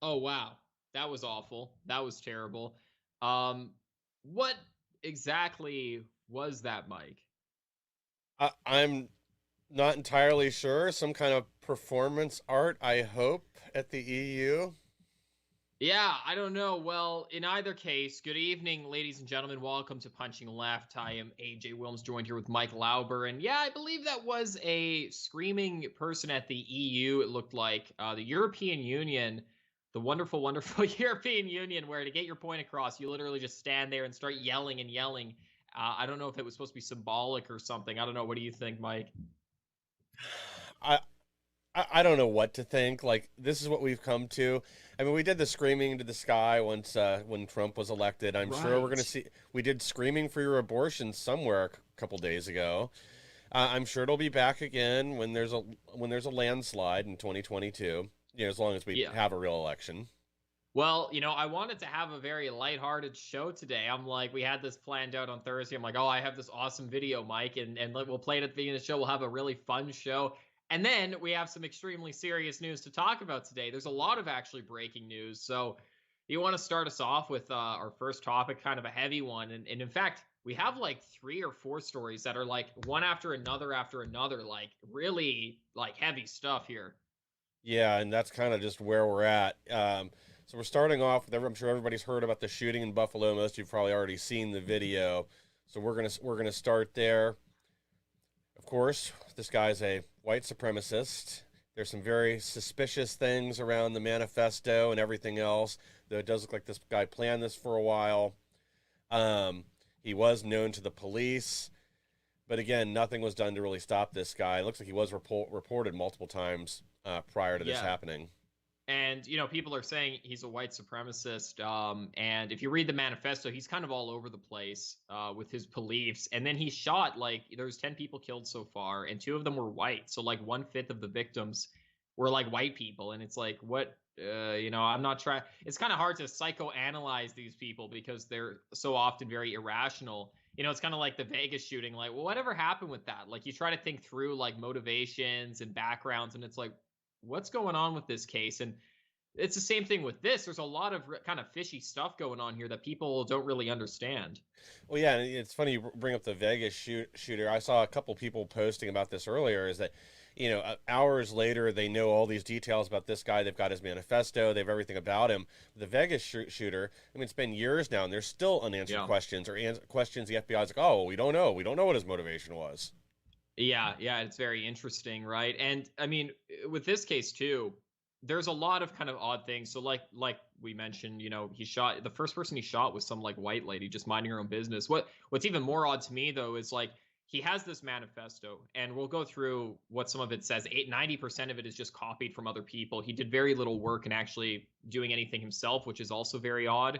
Oh wow, that was awful. That was terrible. What exactly was that, Mike? I'm not entirely sure. Some kind of performance art, I hope, at the EU. Yeah, I don't know. Well, in either case, good evening, ladies and gentlemen. Welcome to Punching Left. I am AJ Wilms, joined here with Mike Lauber. And yeah, I believe that was a screaming person at the EU. It looked like the European Union, the wonderful, wonderful European Union, where to get your point across, you literally just stand there and start yelling and yelling. I don't know if it was supposed to be symbolic or something. I don't know. What do you think, Mike? I, I don't know what to think. Like, this is what we've come to. I mean, we did the screaming into the sky once when Trump was elected. I'm sure we're going to Right. see. We did screaming for your abortion somewhere a couple days ago. I'm sure it'll be back again when there's a landslide in 2022. You know, as long as we Yeah. have a real election. Well, I wanted to have a very lighthearted show today. I'm like, we had this planned out on Thursday. I'm like, oh, I have this awesome video, Mike, and we'll play it at the beginning of the show. We'll have a really fun show. And then we have some extremely serious news to talk about today. There's a lot of actually breaking news. So you want to start us off with our first topic, kind of a heavy one. And in fact, we have like three or four stories that are like one after another, like really like heavy stuff here. Yeah, and that's kind of just where we're at. So we're starting off with I'm sure everybody's heard about the shooting in Buffalo. Most of you've probably already seen the video. So we're gonna start there. Of course, this guy's a white supremacist. There's some very suspicious things around the manifesto and everything else. Though it does look like this guy planned this for a while. Um, he was known to the police, but again, nothing was done to really stop this guy. It looks like he was reported multiple times prior to this Yeah. happening. And people are saying he's a white supremacist. And if you read the manifesto, he's kind of all over the place with his beliefs. And then he shot like there's 10 people killed so far, and two of them were white. So like 1/5 of the victims were like white people. And it's like, what? I'm not trying. It's kind of hard to psychoanalyze these people because they're so often very irrational. It's kind of like the Vegas shooting. Like, well, whatever happened with that? Like, you try to think through like motivations and backgrounds, and it's like, what's going on with this case? And it's the same thing with this. There's a lot of kind of fishy stuff going on here that people don't really understand. Well, yeah, and it's funny you bring up the Vegas shooter. I saw a couple people posting about this earlier. Is that, hours later they know all these details about this guy. They've got his manifesto. They have everything about him. The Vegas shooter. I mean, it's been years now, and there's still unanswered Yeah. questions or questions. The FBI's like, oh, we don't know. We don't know what his motivation was. Yeah, it's very interesting, right? And I mean, with this case too, there's a lot of kind of odd things. So like we mentioned, he shot the first person he shot was some like white lady just minding her own business. What's even more odd to me though is like he has this manifesto, and we'll go through what some of it says. 90% of it is just copied from other people. He did very little work in actually doing anything himself, which is also very odd.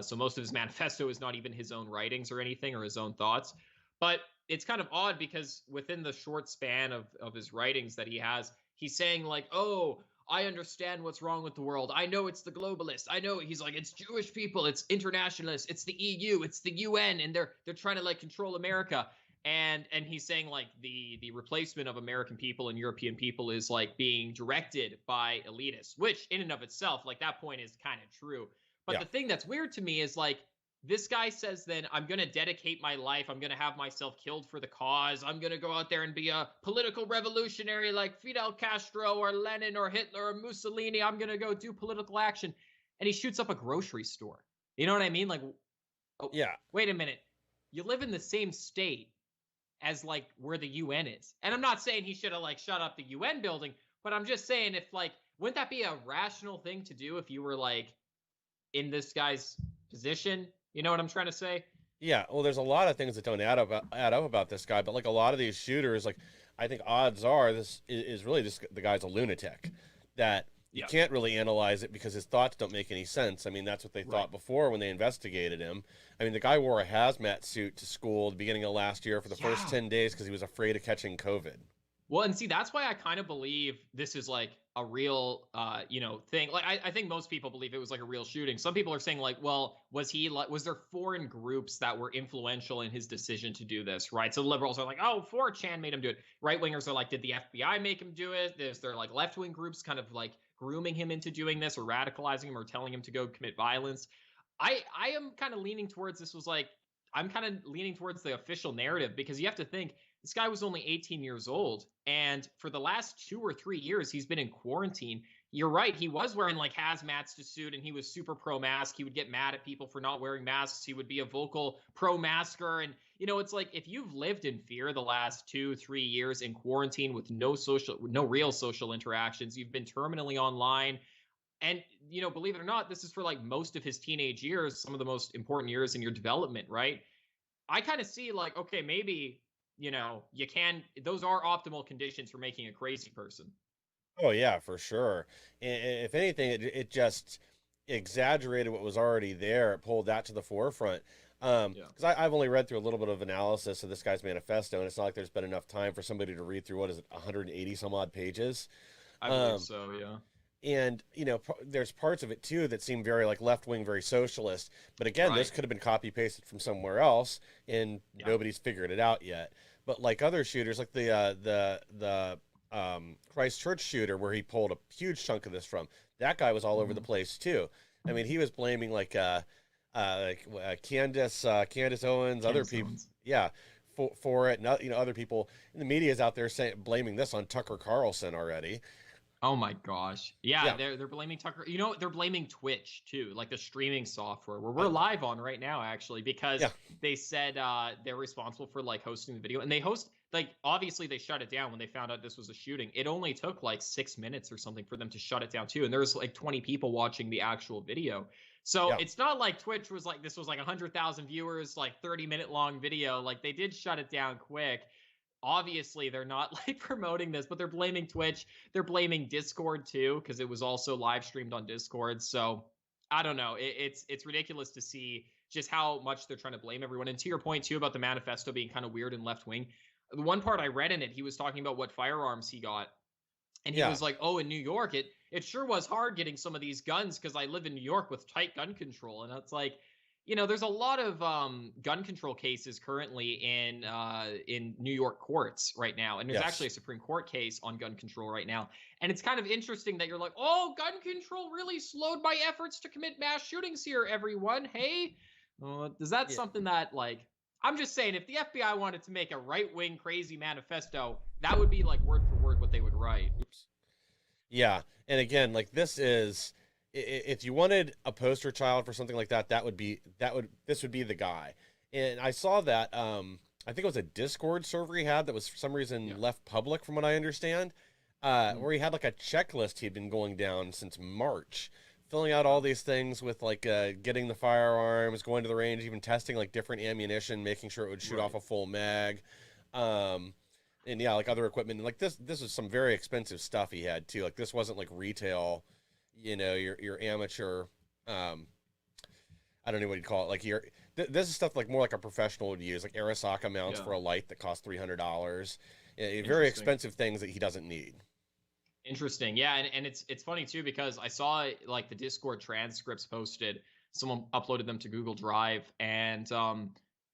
So most of his manifesto is not even his own writings or anything or his own thoughts. But it's kind of odd because within the short span of his writings that he has, he's saying like, oh, I understand what's wrong with the world. I know it's the globalists. I know, he's like, it's Jewish people, it's internationalists, it's the EU, it's the UN, and they're trying to like control America. And he's saying like the replacement of American people and European people is like being directed by elitists, which in and of itself, like that point is kind of true. But Yeah. the thing that's weird to me is like this guy says then I'm going to dedicate my life. I'm going to have myself killed for the cause. I'm going to go out there and be a political revolutionary like Fidel Castro or Lenin or Hitler or Mussolini. I'm going to go do political action. And he shoots up a grocery store. You know what I mean? Like, oh, Yeah. wait a minute. You live in the same state as like where the UN is. And I'm not saying he should have like shut up the UN building, but I'm just saying if like, wouldn't that be a rational thing to do if you were like in this guy's position? You know what I'm trying to say? Yeah, well, there's a lot of things that don't add up about this guy, but like a lot of these shooters, like I think odds are this is really just the guy's a lunatic. That you Yeah. can't really analyze it because his thoughts don't make any sense. I mean, that's what they Right. thought before when they investigated him. I mean, the guy wore a hazmat suit to school at the beginning of last year for the first Yeah. 10 days because he was afraid of catching COVID. Well, and see, that's why I kind of believe this is like a real, thing. Like, I think most people believe it was like a real shooting. Some people are saying like, well, was there foreign groups that were influential in his decision to do this, right? So the liberals are like, oh, 4chan made him do it. Right wingers are like, did the FBI make him do it? Is there like left wing groups kind of like grooming him into doing this or radicalizing him or telling him to go commit violence? I am kind of leaning towards this was like I'm kind of leaning towards the official narrative because you have to think this guy was only 18 years old. And for the last 2 or 3 years, he's been in quarantine. You're right. He was wearing like hazmats to suit and he was super pro mask. He would get mad at people for not wearing masks. He would be a vocal pro masker. And, it's like if you've lived in fear the last 2, 3 years in quarantine with no real social interactions, you've been terminally online. And, believe it or not, this is for like most of his teenage years, some of the most important years in your development, right? I kind of see like, okay, maybe, those are optimal conditions for making a crazy person. Oh yeah, for sure. And if anything, it just exaggerated what was already there. It pulled that to the forefront. Yeah, Because I've only read through a little bit of analysis of this guy's manifesto, and it's not like there's been enough time for somebody to read through what is it, 180 some odd pages. I believe Um, so. Yeah. and there's parts of it too that seem very like left wing, very socialist. But again, this Right. could have been copy pasted from somewhere else, and Yeah. nobody's figured it out yet. But like other shooters, like the Christchurch shooter, where he pulled a huge chunk of this from, that guy was all over the Mhm. place too. I mean, he was blaming Candace Owens, other Candace people, Owens. yeah, for it. And other people in the media is out there saying blaming this on Tucker Carlson already. Oh my gosh. Yeah, Yeah, they're blaming Tucker. They're blaming Twitch too, like the streaming software where uh, we're live on right now actually because yeah. they said they're responsible for like hosting the video and they host like obviously they shut it down when they found out this was a shooting. It only took like 6 minutes or something for them to shut it down too and there's like 20 people watching the actual video. So Yeah. it's not like Twitch was like this was like 100,000 viewers, like 30-minute long video. Like they did shut it down quick. Obviously they're not like promoting this, but they're blaming Twitch. They're blaming Discord too because it was also live streamed on Discord. So I don't know. It's ridiculous to see just how much they're trying to blame everyone. And to your point too about the manifesto being kind of weird and left wing, the one part I read in it, he was talking about what firearms he got, and he Yeah. was like, "Oh, in New York, it sure was hard getting some of these guns because I live in New York with tight gun control." And it's like, there's a lot of gun control cases currently in New York courts right now, and there's actually Yes. a Supreme Court case on gun control right now. And it's kind of interesting that you're like, "Oh, gun control really slowed my efforts to commit mass shootings here, everyone." Hey, is that Yeah. something that like? I'm just saying, if the FBI wanted to make a right wing crazy manifesto, that would be like word for word what they would write. Oops. Yeah. And again, like if you wanted a poster child for something like that, this would be the guy. And I saw that I think it was a Discord server he had that was for some Yeah. reason left public from what I understand. Mhm. Where he had like a checklist he'd been going down since March, filling out all Wow. these things with like getting the firearms, going to the range, even testing like different ammunition, making sure it would shoot off Right. a full mag. Um, and yeah, like other equipment. And like this was some very expensive stuff he had too. Like this wasn't like retail, your amateur. I don't know what you'd call it. Like this is stuff like more like a professional would use, like Arisaka mounts Yeah. for a light that cost $300. Very Interesting. expensive things that he doesn't need. Interesting. Yeah, and it's funny too because I saw like the Discord transcripts posted. Someone uploaded them to Google Drive, and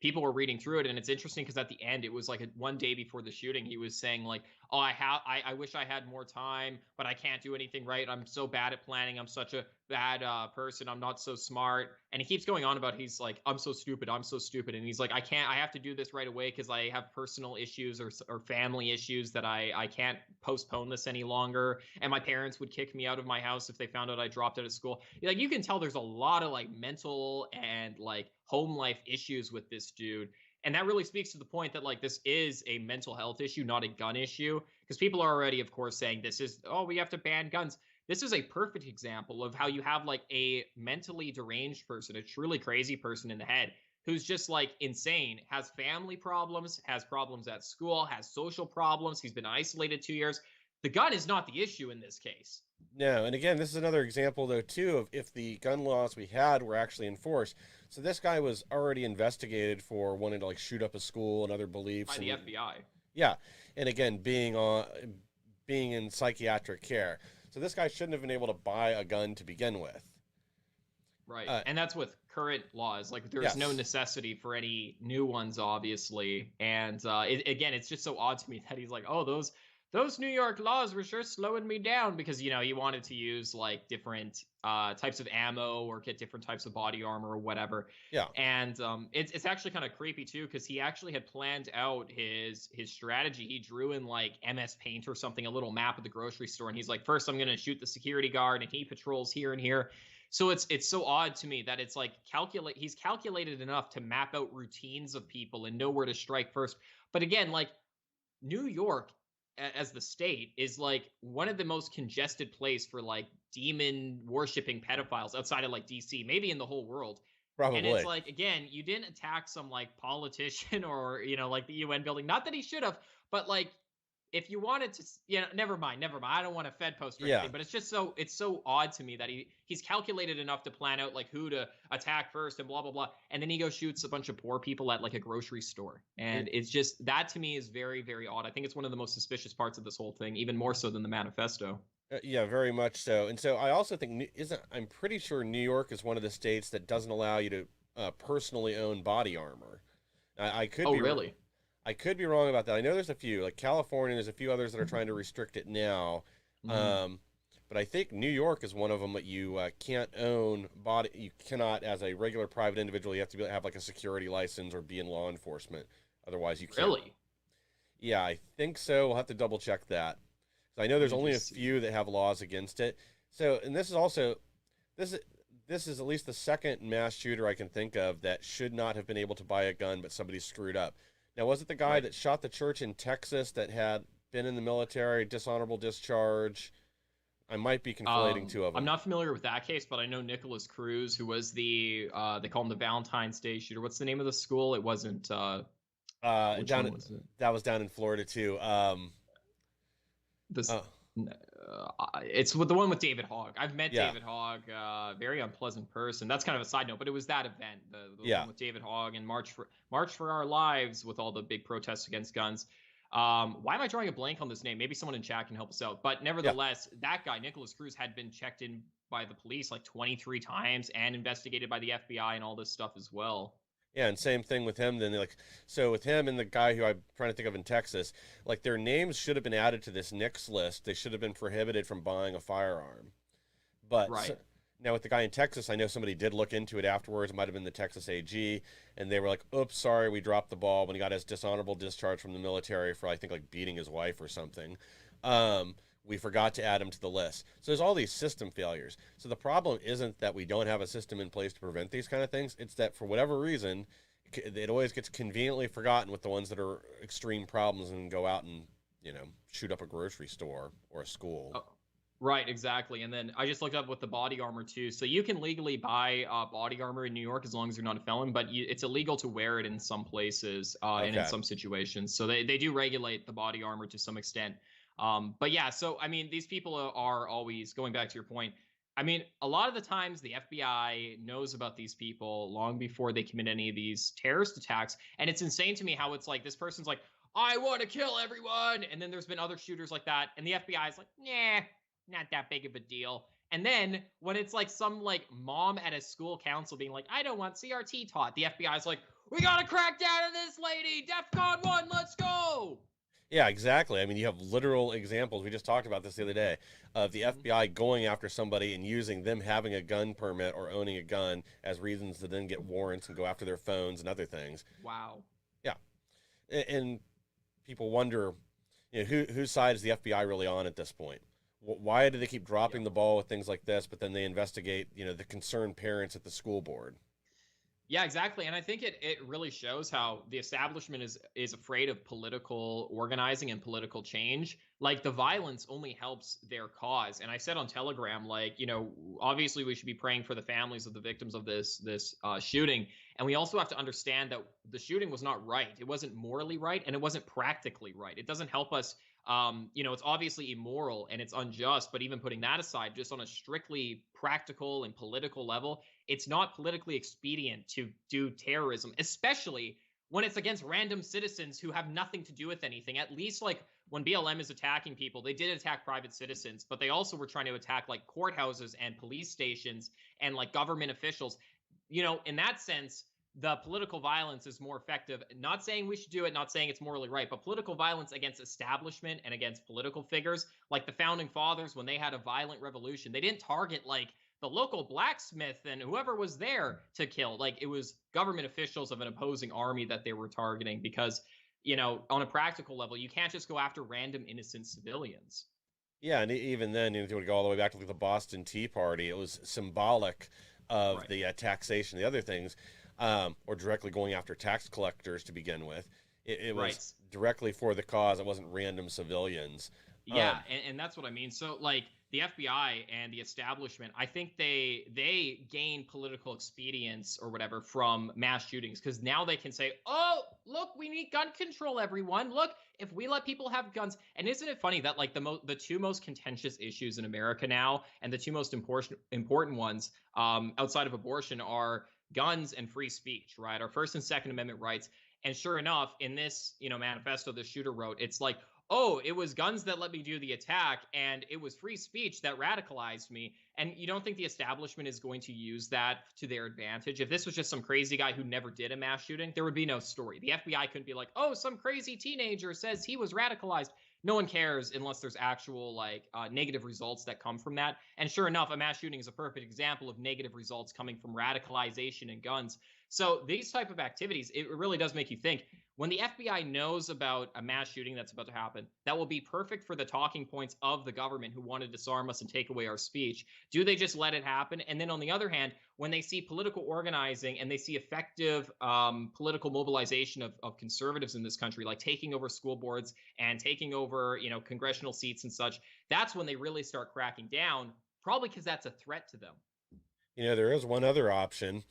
people were reading through it. And it's interesting because at the end, it was like one day before the shooting, he was saying like, "Oh, I wish I had more time, but I can't do anything right. I'm so bad at planning. I'm such a bad person. I'm not so smart." And he keeps going on about he's like, "I'm so stupid. I'm so stupid." And he's like, I have to do this right away because I have personal issues or family issues that I can't postpone this any longer. And my parents would kick me out of my house if they found out I dropped out of school. Like you can tell there's a lot of like mental and like home life issues with this dude. And that really speaks to the point that like this is a mental health issue, not a gun issue. Because people are already, of course, saying this is, oh, we have to ban guns. This is a perfect example of how you have like a mentally deranged person, a truly crazy person in the head who's just like insane, has family problems, has problems at school, has social problems. He's been isolated 2 years. The gun is not the issue in this case. No, and again, this is another example though too of if the gun laws we had were actually enforced. So this guy was already investigated for wanting to like shoot up a school and other By beliefs the and FBI. Yeah, and again, being in psychiatric care, so this guy shouldn't have been able to buy a gun to begin with. Right. And that's with current laws. Like, there's no Yes, necessity for any new ones, obviously. And again, it's just so odd to me that he's like, oh, those New York laws were sure slowing me down because, he wanted to use like different types of ammo or get different types of body armor or whatever. yeah, And it's actually kind of creepy too because he actually had planned out his strategy. He drew in like MS Paint or something, a little map of the grocery store, and he's like, first I'm going to shoot the security guard, and he patrols here and here. So it's so odd to me that it's like he's calculated enough to map out routines of people and know where to strike first. But again, like, New York as the state is like one of the most congested place for like demon worshipping pedophiles outside of like DC, maybe in the whole world. And it's probably. like, again, you didn't attack some like politician or, like the UN building. Not that he should have, but like, if you wanted to, never mind. I don't want to Fed post or Yeah, anything, but it's so odd to me that he's calculated enough to plan out like who to attack first and blah blah blah, and then he goes shoots a bunch of poor people at like a grocery store, and and it's just that to me is very very odd. I think it's one of the most suspicious parts of this whole thing, even more so than the manifesto. yeah, very much so. And so I also think isn't I'm pretty sure New York is one of the states that doesn't allow you to personally own body armor. I could Oh be really? I could be wrong about that. I know there's a few, like California, there's a few others that are trying to restrict it now. Mm-hmm. Um, but I think New York is one of them that you can't own body. You cannot, as a regular private individual, you have to have like a security license or be in law enforcement. Otherwise, you can't. Really Yeah, I think so. We'll have to double check that. So I know there's only a interesting. few that have laws against it. So, and this is also this is this is at least the second mass shooter I can think of that should not have been able to buy a gun, but somebody screwed up. Now, was it the guy Right. that shot the church in Texas that had been in the military, dishonorable discharge? I might be conflating two of I'm them. not familiar with that case, but I know Nicholas Cruz, who was the they call him the Valentine's Day shooter. What's the name of the school? It wasn't which Down one was it? that was down in Florida too. This Uh, it's with the one with David Hogg. I've met yeah, David Hogg, very unpleasant person. That's kind of a side note, but it was that event, the yeah, one with David Hogg and March for Our Lives with all the big protests against guns. Why am I drawing a blank on this name? Maybe someone in chat can help us out. But yeah. nevertheless, that guy, Nicholas Cruz, had been checked in by the police like 23 times and investigated by the FBI and all this stuff as well. Yeah, and same thing with him. Then like, so with him and the guy who I'm trying to think of in Texas, like their names should have been added to this NICS list. They should have been prohibited from buying a firearm. But Right. now with the guy in Texas, I know somebody did look into it afterwards. It might have been the Texas AG, and they were like, "Oops, sorry, we dropped the ball." When he got his dishonorable discharge from the military for I think like beating his wife or something, we forgot to add him to the list. So there's all these system failures. So the problem isn't that we don't have a system in place to prevent these kind of things. It's that for whatever reason, it always gets conveniently forgotten with the ones that are extreme problems and go out and shoot up a grocery store or a school. Oh, right, exactly. And then I just looked up with the body armor too. So you can legally buy body armor in New York as long as you're not a felon, but it's illegal to wear it in some places and in Okay. some situations. So they do regulate the body armor to some extent. But yeah, so I mean, these people are always going back to your point. I mean, a lot of the times the FBI knows about these people long before they commit any of these terrorist attacks. And it's insane to me how it's like this person's like, I want to kill everyone. And then there's been other shooters like that. And the FBI is like, nah, not that big of a deal. And then when it's like some like mom at a school council being like, I don't want CRT taught, the FBI is like, we got to crack down on this lady. DEFCON 1, let's go. Yeah, exactly. I mean, you have literal examples. We just talked about this the other day of the Mhm. FBI going after somebody and using them having a gun permit or owning a gun as reasons to then get warrants and go after their phones and other things. Wow. Yeah, and people wonder, whose side is the FBI really on at this point? Why do they keep Yep. dropping the ball with things like this, but then they investigate, the concerned parents at the school board? Yeah, exactly. And I think it really shows how the establishment is afraid of political organizing and political change. Like the violence only helps their cause. And I said on Telegram, like, obviously we should be praying for the families of the victims of this shooting. And we also have to understand that the shooting was not right. It wasn't morally right, and it wasn't practically right. It doesn't help us. It's obviously immoral and it's unjust, but even putting that aside, just on a strictly practical and political level, it's not politically expedient to do terrorism, especially when it's against random citizens who have nothing to do with anything. At least like when BLM is attacking people, they did attack private citizens, but they also were trying to attack like courthouses and police stations and like government officials. In that sense, the political violence is more effective. Not saying we should do it, not saying it's morally right, but political violence against establishment and against political figures, like the founding fathers, when they had a violent revolution, they didn't target like the local blacksmith and whoever was there to kill. Like it was government officials of an opposing army that they were targeting because, on a practical level, you can't just go after random innocent civilians. Yeah, and even then, if you would go all the way back to like the Boston Tea Party, it was symbolic of Right. the taxation, the other things, or directly going after tax collectors to begin with. It was Right. directly for the cause. It wasn't random civilians. Yeah, and that's what I mean. So like the FBI and the establishment, I think they gain political expedience or whatever from mass shootings because now they can say, "Oh, look, we need gun control, everyone. Look, if we let people have guns." And isn't it funny that like the two most contentious issues in America now, and the two most important ones outside of abortion are guns and free speech, right? Our First and Second Amendment rights. And sure enough, in this manifesto the shooter wrote, it's like, oh, it was guns that let me do the attack, and it was free speech that radicalized me. And you don't think the establishment is going to use that to their advantage? If this was just some crazy guy who never did a mass shooting, there would be no story. The FBI couldn't be like, oh, some crazy teenager says he was radicalized. No one cares unless there's actual like negative results that come from that. And sure enough, a mass shooting is a perfect example of negative results coming from radicalization and guns. So these type of activities, it really does make you think. When the FBI knows about a mass shooting that's about to happen, that will be perfect for the talking points of the government who want to disarm us and take away our speech. Do they just let it happen? And then on the other hand, when they see political organizing and they see effective political mobilization of conservatives in this country, like taking over school boards and taking over, congressional seats and such, that's when they really start cracking down, probably because that's a threat to them. There is one other option.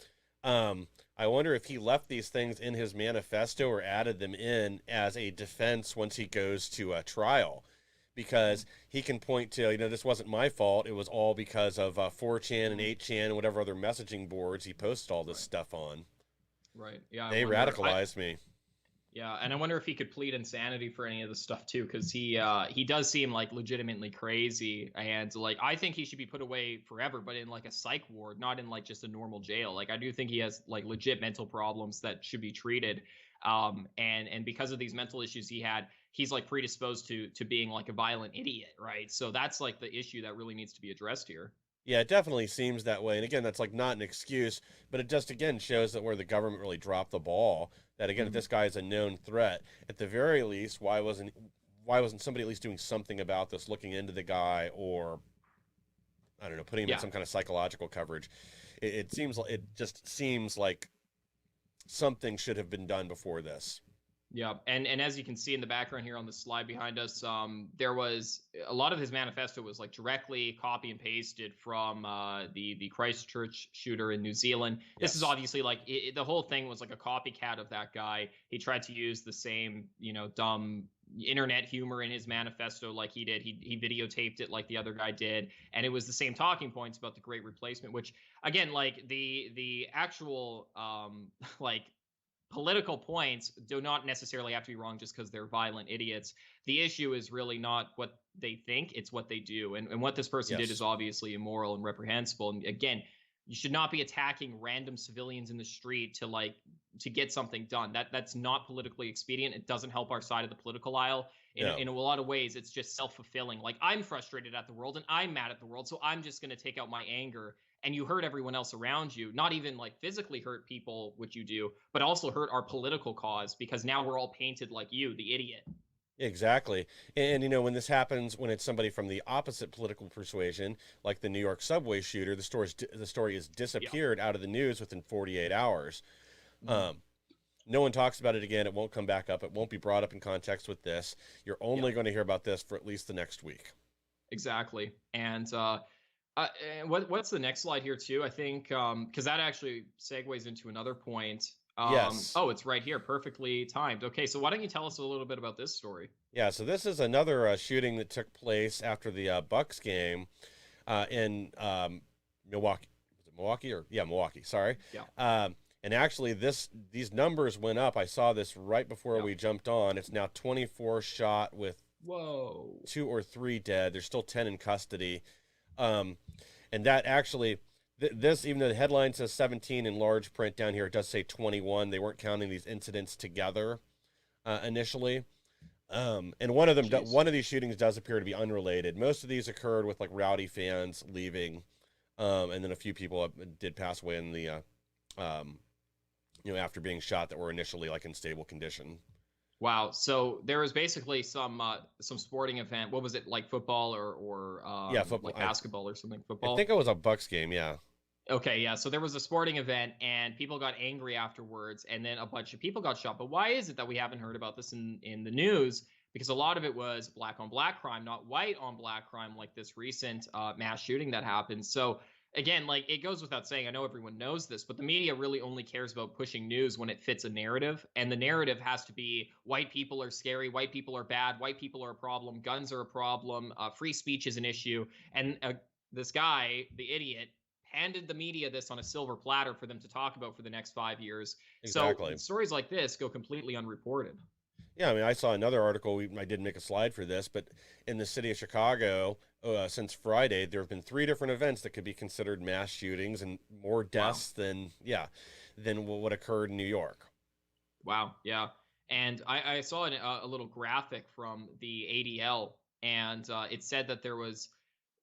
I wonder if he left these things in his manifesto or added them in as a defense once he goes to a trial, because he can point to, this wasn't my fault. It was all because of 4chan and 8chan and whatever other messaging boards he posted all this stuff on. Right. Yeah. They radicalized me. Yeah, and I wonder if he could plead insanity for any of this stuff too, because he does seem like legitimately crazy, and like I think he should be put away forever, but in like a psych ward, not in like just a normal jail. Like I do think he has like legit mental problems that should be treated, and because of these mental issues he had, he's like predisposed to being like a violent idiot, right? So that's like the issue that really needs to be addressed here. Yeah, it definitely seems that way. And again, that's like not an excuse, but it just again shows that where the government really dropped the ball. That again, if this guy is a known threat, at the very least, why wasn't somebody at least doing something about this, looking into the guy, or I don't know, putting him in some kind of psychological coverage? It just seems like something should have been done before this. Yeah, and as you can see in the background here on the slide behind us, there was a lot of his manifesto was like directly copy and pasted from the Christchurch shooter in New Zealand. This Yes. is obviously like the whole thing was like a copycat of that guy. He tried to use the same dumb internet humor in his manifesto like he did. He videotaped it like the other guy did, and it was the same talking points about the Great Replacement, which again, like the actual like political points do not necessarily have to be wrong just because they're violent idiots. The issue is really not what they think, it's what they do. And what this person did is obviously immoral and reprehensible. And again, you should not be attacking random civilians in the street to get something done. That's not politically expedient. It doesn't help our side of the political aisle. In a lot of ways, it's just self-fulfilling. Like, I'm frustrated at the world and I'm mad at the world, so I'm just going to take out my anger. And you hurt everyone else around you, not even like physically hurt people, which you do, but also hurt our political cause, because now we're all painted like you, the idiot. Exactly. And when this happens, when it's somebody from the opposite political persuasion, like the New York subway shooter, the story has disappeared out of the news within 48 hours. No one talks about it again. It won't come back up. It won't be brought up in context with this. You're only going to hear about this for at least the next week. Exactly. And what's the next slide here too? I think because that actually segues into another point. Yes. Oh, it's right here, perfectly timed. Okay, so why don't you tell us a little bit about this story? Yeah. So this is another shooting that took place after the Bucks game in Milwaukee. Was it Milwaukee or Milwaukee? Sorry. Yeah. And actually, these numbers went up. I saw this right before Yep. we jumped on. It's now 24 shot with Whoa. 2 or 3 dead. There's still 10 in custody. Um, and that actually, this, even though the headline says 17 in large print down here, it does say 21. They weren't counting these incidents together initially. And one of these shootings does appear to be unrelated. Most of these occurred with like rowdy fans leaving, and then a few people did pass away in the, after being shot that were initially like in stable condition. Wow. So there was basically some sporting event. What was it, like football or Yeah, football, like basketball or something? I Football. think it was a Bucks game. Yeah. Okay, yeah. So there was a sporting event and people got angry afterwards, and then a bunch of people got shot. But why is it that we haven't heard about this in the news? Because a lot of it was black on black crime, not white on black crime, like this recent mass shooting that happened. So again, like it goes without saying, I know everyone knows this, but the media really only cares about pushing news when it fits a narrative, and the narrative has to be white people are scary, white people are bad, white people are a problem, guns are a problem, free speech is an issue, and this guy, the idiot, handed the media this on a silver platter for them to talk about for the next 5 years. Exactly. So stories like this go completely unreported. Yeah, I mean, I saw another article. I didn't make a slide for this, but in the city of Chicago, since Friday, there have been 3 different events that could be considered mass shootings, and more deaths than what occurred in New York. Wow. Yeah. And I saw a little graphic from the ADL, and it said that there was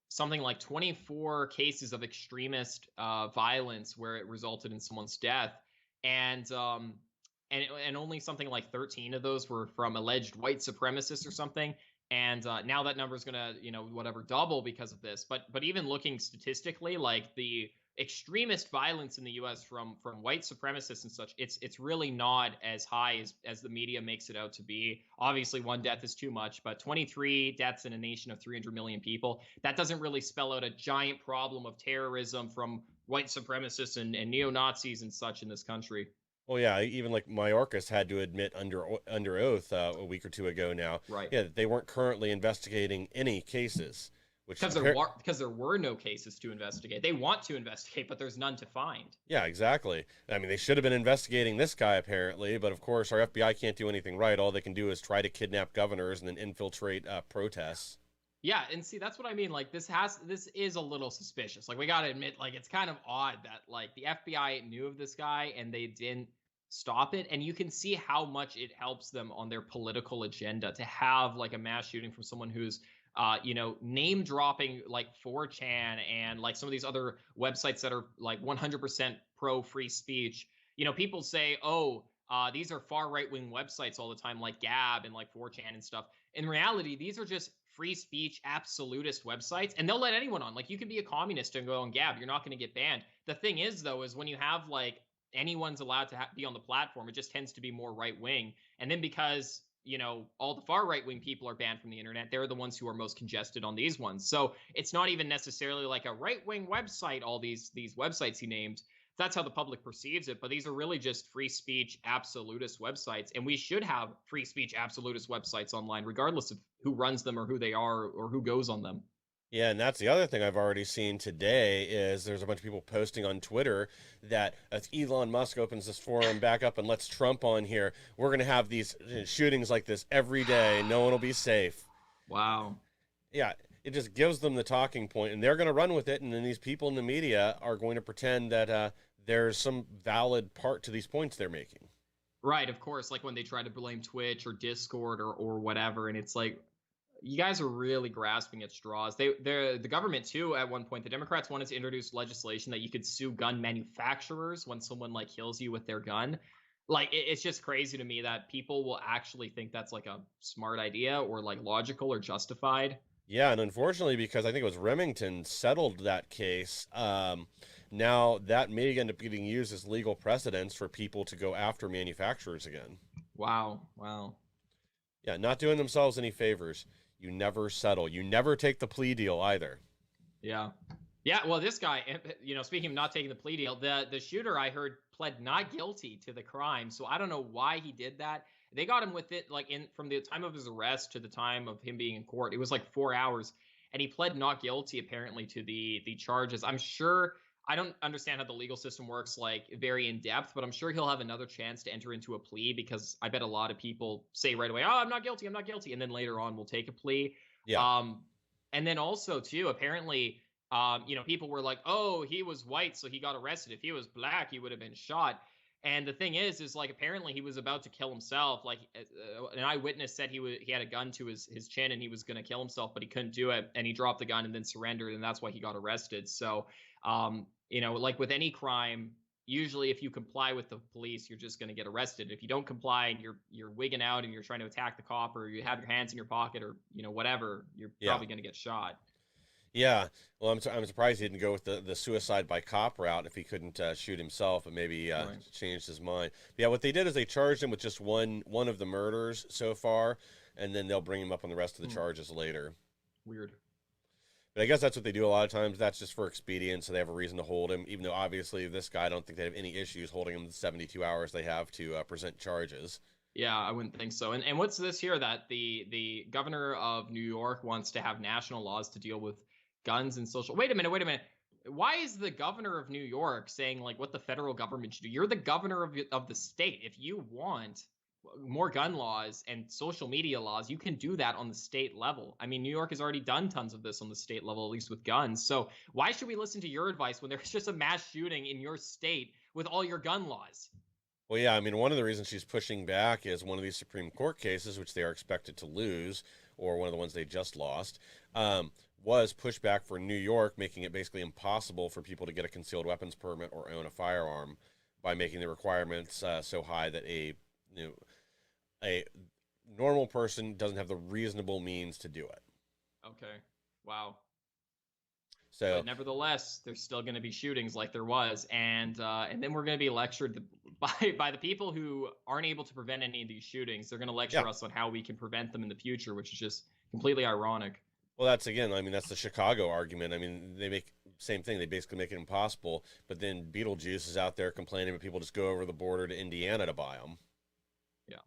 something like 24 cases of extremist violence where it resulted in someone's death, and and only something like 13 of those were from alleged white supremacists or something. And now that number is gonna, whatever, double because of this. But even looking statistically, like the extremist violence in the U.S. from white supremacists and such, it's really not as high as the media makes it out to be. Obviously, one death is too much, but 23 deaths in a nation of 300 million people, that doesn't really spell out a giant problem of terrorism from white supremacists and neo-Nazis and such in this country. Well, yeah, even like Mayorkas had to admit under oath a week or 2 ago now, Right. yeah, that they weren't currently investigating any cases, which because there were no cases to investigate. They want to investigate, but there's none to find. Yeah, exactly. I mean, they should have been investigating this guy apparently, but of course our FBI can't do anything right. All they can do is try to kidnap governors and then infiltrate protests. Yeah, and see, that's what I mean. Like this is a little suspicious. Like we gotta admit, like it's kind of odd that like the FBI knew of this guy and they didn't stop it. And you can see how much it helps them on their political agenda to have like a mass shooting from someone who's name dropping like 4chan and like some of these other websites that are like 100% pro free speech. People say, oh, these are far right wing websites all the time, like Gab and like 4chan and stuff. In reality, these are just free speech absolutist websites, and they'll let anyone on. Like you can be a communist and go on Gab, you're not going to get banned. The thing is, though, is when you have like anyone's allowed to be on the platform, it just tends to be more right wing. And then because all the far right wing people are banned from the internet, they're the ones who are most congested on these ones. So it's not even necessarily like a right wing website, all these websites he named. That's how the public perceives it, but these are really just free speech absolutist websites, and we should have free speech absolutist websites online regardless of who runs them or who they are or who goes on them. Yeah, and that's the other thing I've already seen today is there's a bunch of people posting on Twitter that if Elon Musk opens this forum back up and lets Trump on here, we're going to have these shootings like this every day. No one will be safe. Wow. Yeah, it just gives them the talking point, and they're going to run with it, and then these people in the media are going to pretend that there's some valid part to these points they're making. Right, of course, like when they try to blame Twitch or Discord or whatever, and it's like, you guys are really grasping at straws. The government too. At one point, the Democrats wanted to introduce legislation that you could sue gun manufacturers when someone like kills you with their gun. Like it's just crazy to me that people will actually think that's like a smart idea or like logical or justified. Yeah, and unfortunately, because I think it was Remington settled that case, now that may end up getting used as legal precedence for people to go after manufacturers again. Wow. Wow. Yeah, not doing themselves any favors. You never settle. You never take the plea deal either. Yeah. Yeah. Well, this guy, speaking of not taking the plea deal, the shooter I heard pled not guilty to the crime. So I don't know why he did that. They got him with it like from the time of his arrest to the time of him being in court. It was like 4 hours, and he pled not guilty apparently to the charges. I'm sure I don't understand how the legal system works, like very in depth, but I'm sure he'll have another chance to enter into a plea because I bet a lot of people say right away, "Oh, I'm not guilty, I'm not guilty," and then later on will take a plea. Yeah. Um, and then also too, apparently, people were like, "Oh, he was white, so he got arrested. If he was black, he would have been shot." And the thing is like apparently he was about to kill himself. Like an eyewitness said he had a gun to his chin and he was going to kill himself, but he couldn't do it, and he dropped the gun and then surrendered, and that's why he got arrested. So like with any crime, usually if you comply with the police, you're just going to get arrested. If you don't comply and you're wigging out and you're trying to attack the cop, or you have your hands in your pocket, or whatever, you're Yeah. probably going to get shot. Yeah. Well, I'm surprised he didn't go with the suicide by cop route if he couldn't shoot himself, and maybe Right. changed his mind. But yeah, what they did is they charged him with just one of the murders so far, and then they'll bring him up on the rest of the charges later. Weird. But I guess that's what they do a lot of times. That's just for expedience, so they have a reason to hold him. Even though obviously this guy, I don't think they have any issues holding him the 72 hours they have to present charges. Yeah, I wouldn't think so. And what's this here that the governor of New York wants to have national laws to deal with guns and social. Wait a minute. Why is the governor of New York saying like what the federal government should do? You're the governor of the state. If you want more gun laws and social media laws, you can do that on the state level. I mean, New York has already done tons of this on the state level, at least with guns. So why should we listen to your advice when there's just a mass shooting in your state with all your gun laws? Well, yeah, I mean, one of the reasons she's pushing back is one of these Supreme Court cases, which they are expected to lose, or one of the ones they just lost, was pushback for New York, making it basically impossible for people to get a concealed weapons permit or own a firearm by making the requirements so high that a normal person doesn't have the reasonable means to do it. Okay. Wow. So, but nevertheless, there's still going to be shootings like there was, and then we're going to be lectured by the people who aren't able to prevent any of these shootings. They're going to lecture us on how we can prevent them in the future, which is just completely ironic. Well, that's that's the Chicago argument. I mean, they make same thing. They basically make it impossible, but then Beetlejuice is out there complaining that people just go over the border to Indiana to buy them. Yeah.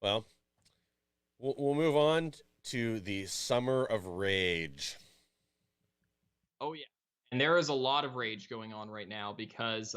Well, we'll move on to the Summer of Rage. Oh, yeah. And there is a lot of rage going on right now because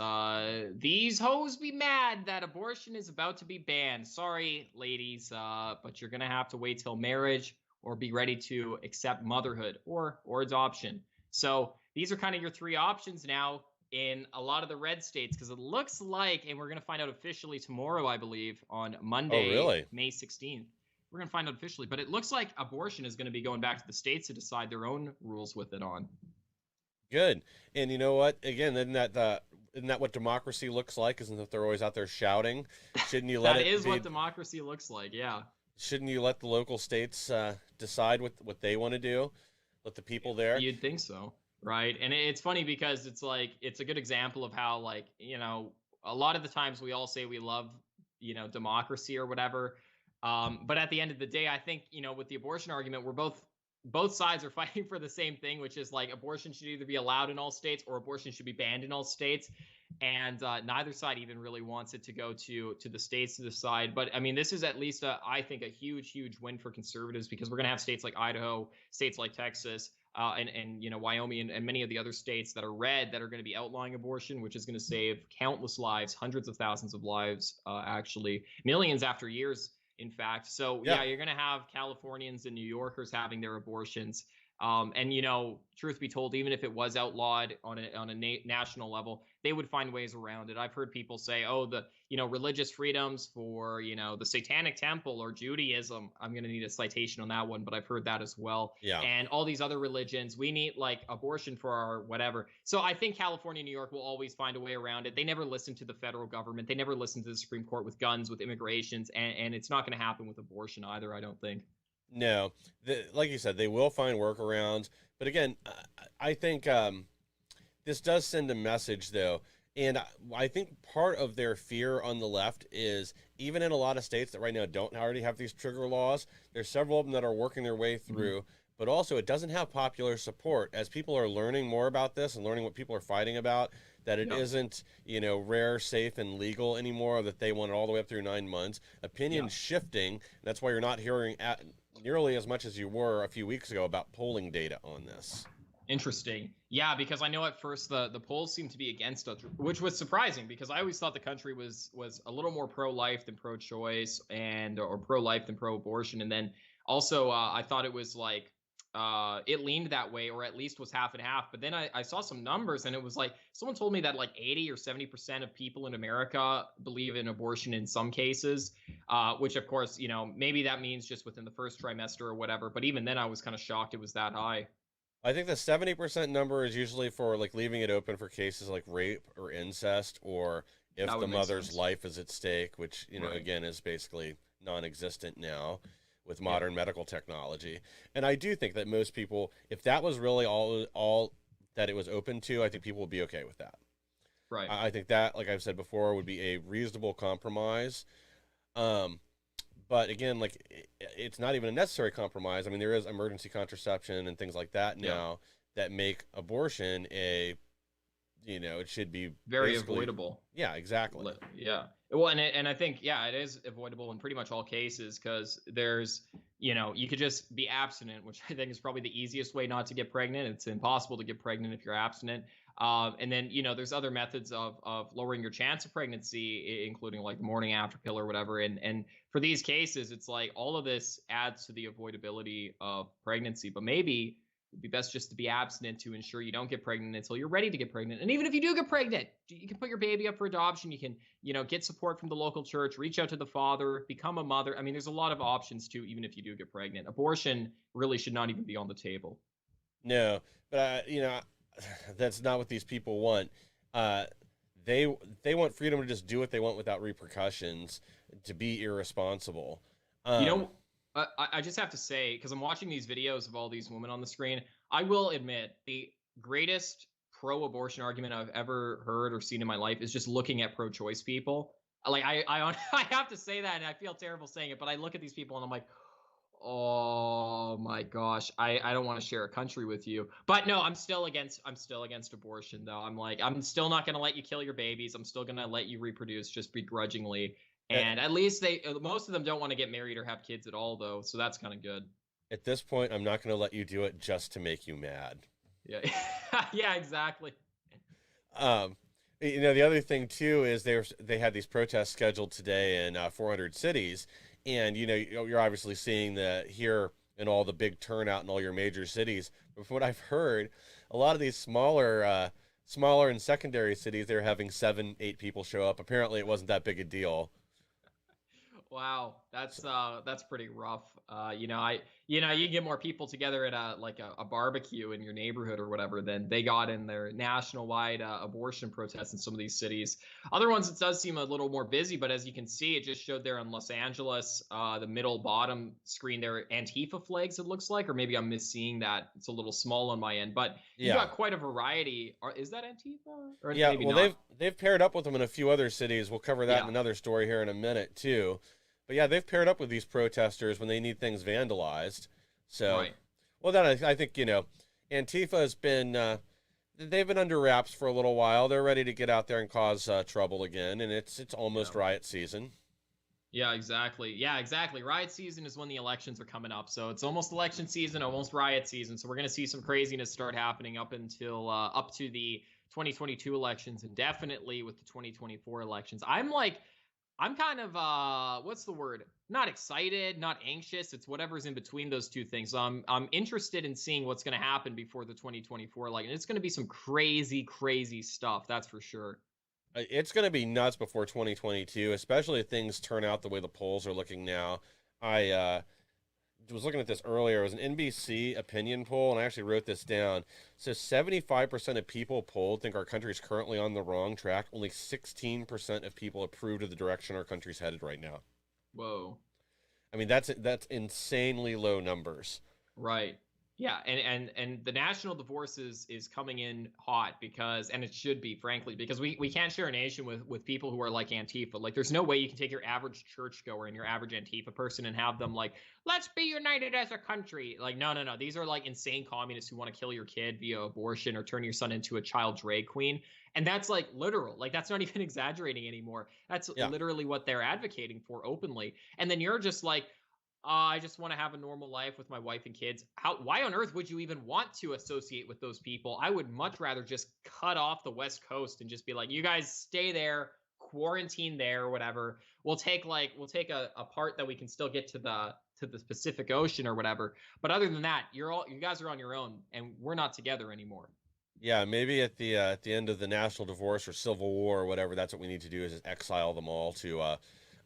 these hoes be mad that abortion is about to be banned. Sorry, ladies, but you're going to have to wait till marriage or be ready to accept motherhood or adoption. So these are kind of your three options now in a lot of the red states, because it looks like, and we're going to find out officially tomorrow, I believe, on Monday, May 16th. We're going to find out officially, but it looks like abortion is going to be going back to the states to decide their own rules with it on. Good. And you know what? Again, isn't that what democracy looks like? Isn't that they're always out there shouting? Shouldn't you let that is what democracy looks like, yeah. Shouldn't you let the local states decide what they want to do? Let the people there? You'd think so, right? And it's funny because it's like, it's a good example of how, like, a lot of the times we all say we love, democracy or whatever. But at the end of the day, I think, with the abortion argument, both sides are fighting for the same thing, which is like abortion should either be allowed in all states or abortion should be banned in all states. And neither side even really wants it to go to the states to decide. But I mean, this is at least, I think, a huge win for conservatives, because we're going to have states like Idaho, states like Texas, and Wyoming, and many of the other states that are red that are going to be outlawing abortion, which is going to save countless lives, hundreds of thousands of lives, actually millions after years, in fact. So yeah, you're going to have Californians and New Yorkers having their abortions. And truth be told, even if it was outlawed on a national level, they would find ways around it. I've heard people say, oh, the religious freedoms for the Satanic Temple or Judaism. I'm going to need a citation on that one, but I've heard that as well. Yeah. And all these other religions, we need like abortion for our whatever. So I think California, New York will always find a way around it. They never listen to the federal government. They never listen to the Supreme Court with guns, with immigrations, and it's not going to happen with abortion either, I don't think. No, like you said, they will find workarounds. But again, I think this does send a message, though. And I think part of their fear on the left is, even in a lot of states that right now don't already have these trigger laws, there's several of them that are working their way through. But also, it doesn't have popular support. As people are learning more about this and learning what people are fighting about, that it isn't, rare, safe, and legal anymore, that they want it all the way up through 9 months. Opinions shifting. That's why you're not hearing nearly as much as you were a few weeks ago about polling data on this. Interesting. Yeah, because I know at first the polls seemed to be against us, which was surprising because I always thought the country was a little more pro-life than pro-choice and or pro-life than pro-abortion. And then also I thought it was like it leaned that way, or at least was half and half. But then I saw some numbers and it was like someone told me that like 80 or 70% of people in America believe in abortion in some cases, which of course, you know, maybe that means just within the first trimester or whatever. But even then I was kind of shocked it was that high. I think the 70% number is usually for like leaving it open for cases like rape or incest, or if That the would make mother's sense. life is at stake, which, you know, Right. again is basically non-existent now with Yeah. modern medical technology. And I do think that most people, if that was really all that it was open to, I think people would be okay with that. Right. I think that, like I've said before, would be a reasonable compromise. Um, but again, like it's not even a necessary compromise. I mean, there is emergency contraception and things like that Yeah. now that make abortion a, you know, it should be Very basically, avoidable. yeah, exactly. Yeah. Well, and I think yeah, it is avoidable in pretty much all cases because there's you know you could just be abstinent, which I think is probably the easiest way not to get pregnant. It's impossible to get pregnant if you're abstinent. And then you know there's other methods of lowering your chance of pregnancy, including like the morning after pill or whatever. And for these cases, it's like all of this adds to the avoidability of pregnancy. But maybe it'd be best just to be abstinent to ensure you don't get pregnant until you're ready to get pregnant. And even if you do get pregnant, you can put your baby up for adoption. You can, you know, get support from the local church, reach out to the father, become a mother. I mean, there's a lot of options too, even if you do get pregnant. Abortion really should not even be on the table. No, but you know, that's not what these people want. Uh, they they want freedom to just do what they want without repercussions, to be irresponsible. You Um, know, I just have to say, because I'm watching these videos of all these women on the screen, I will admit the greatest pro-abortion argument I've ever heard or seen in my life is just looking at pro-choice people. Like I have to say that, and I feel terrible saying it, but I look at these people and I'm like, oh my gosh, I don't want to share a country with you. But no, I'm still against abortion though. I'm like I'm still not going to let you kill your babies. I'm still going to let you reproduce just begrudgingly. at, And at least most of them don't want to get married or have kids at all though, so that's kind of good. at this point, I'm not going to let you do it just to make you mad. Yeah. Yeah, exactly. Um, you know, the other thing too is they had these protests scheduled today in 400 cities, and you know you're obviously seeing the here in all the big turnout in all your major cities. But from what I've heard, a lot of these smaller and secondary cities, they're having 7, 8 people show up. Apparently, it wasn't that big a deal. Wow, So, that's pretty rough. You get more people together at a barbecue in your neighborhood or whatever than they got in their national wide abortion protests in some of these cities. Other ones it does seem a little more busy, but as you can see, it just showed there in Los Angeles, the middle bottom screen there, Antifa flags it looks like, or maybe I'm misseeing that. It's a little small on my end, but you yeah, got quite a variety. Is that Antifa or yeah. maybe Well, not? they've paired up with them in a few other cities. We'll cover that in Yeah, another story here in a minute too. But yeah, they've paired up with these protesters when they need things vandalized. So, right. well, then I think, you know, Antifa has been they've been under wraps for a little while. They're ready to get out there and cause trouble again, and it's Yeah. almost riot season. Yeah, exactly. Yeah, exactly. Riot season is when the elections are coming up. So it's almost election season, almost riot season. So we're going to see some craziness start happening up until up to the 2022 elections and definitely with the 2024 elections. I'm kind of what's the word? Not excited, not anxious. It's whatever's in between those two things. So I'm interested in seeing what's going to happen before the 2024 election. It's going to be some crazy stuff, that's for sure. It's going to be nuts before 2022, especially if things turn out the way the polls are looking now. I was looking at this earlier. It was an NBC opinion poll, and I actually wrote this down. So 75% of people polled think our country is currently on the wrong track. Only 16% of people approve of the direction our country's headed right now. Whoa. I mean, that's insanely low numbers. Right. Yeah, and the national divorce is coming in hot because and it should be frankly because we can't share a nation with people who are like Antifa. Like there's no way you can take your average churchgoer and your average Antifa person and have them like let's be united as a country. Like no. These are like insane communists who want to kill your kid via abortion or turn your son into a child drag queen. And that's like literal. Like that's not even exaggerating anymore. That's Yeah. literally what they're advocating for openly. And then you're just like I just want to have a normal life with my wife and kids. Why on earth would you even want to associate with those people? I would much rather just cut off the West Coast and just be like, you guys stay there, quarantine there, or whatever. We'll take a part that we can still get to the Pacific Ocean or whatever. But other than that, you guys are on your own, and we're not together anymore. Yeah, maybe at the end of the national divorce or civil war or whatever, that's what we need to do is just exile them all to a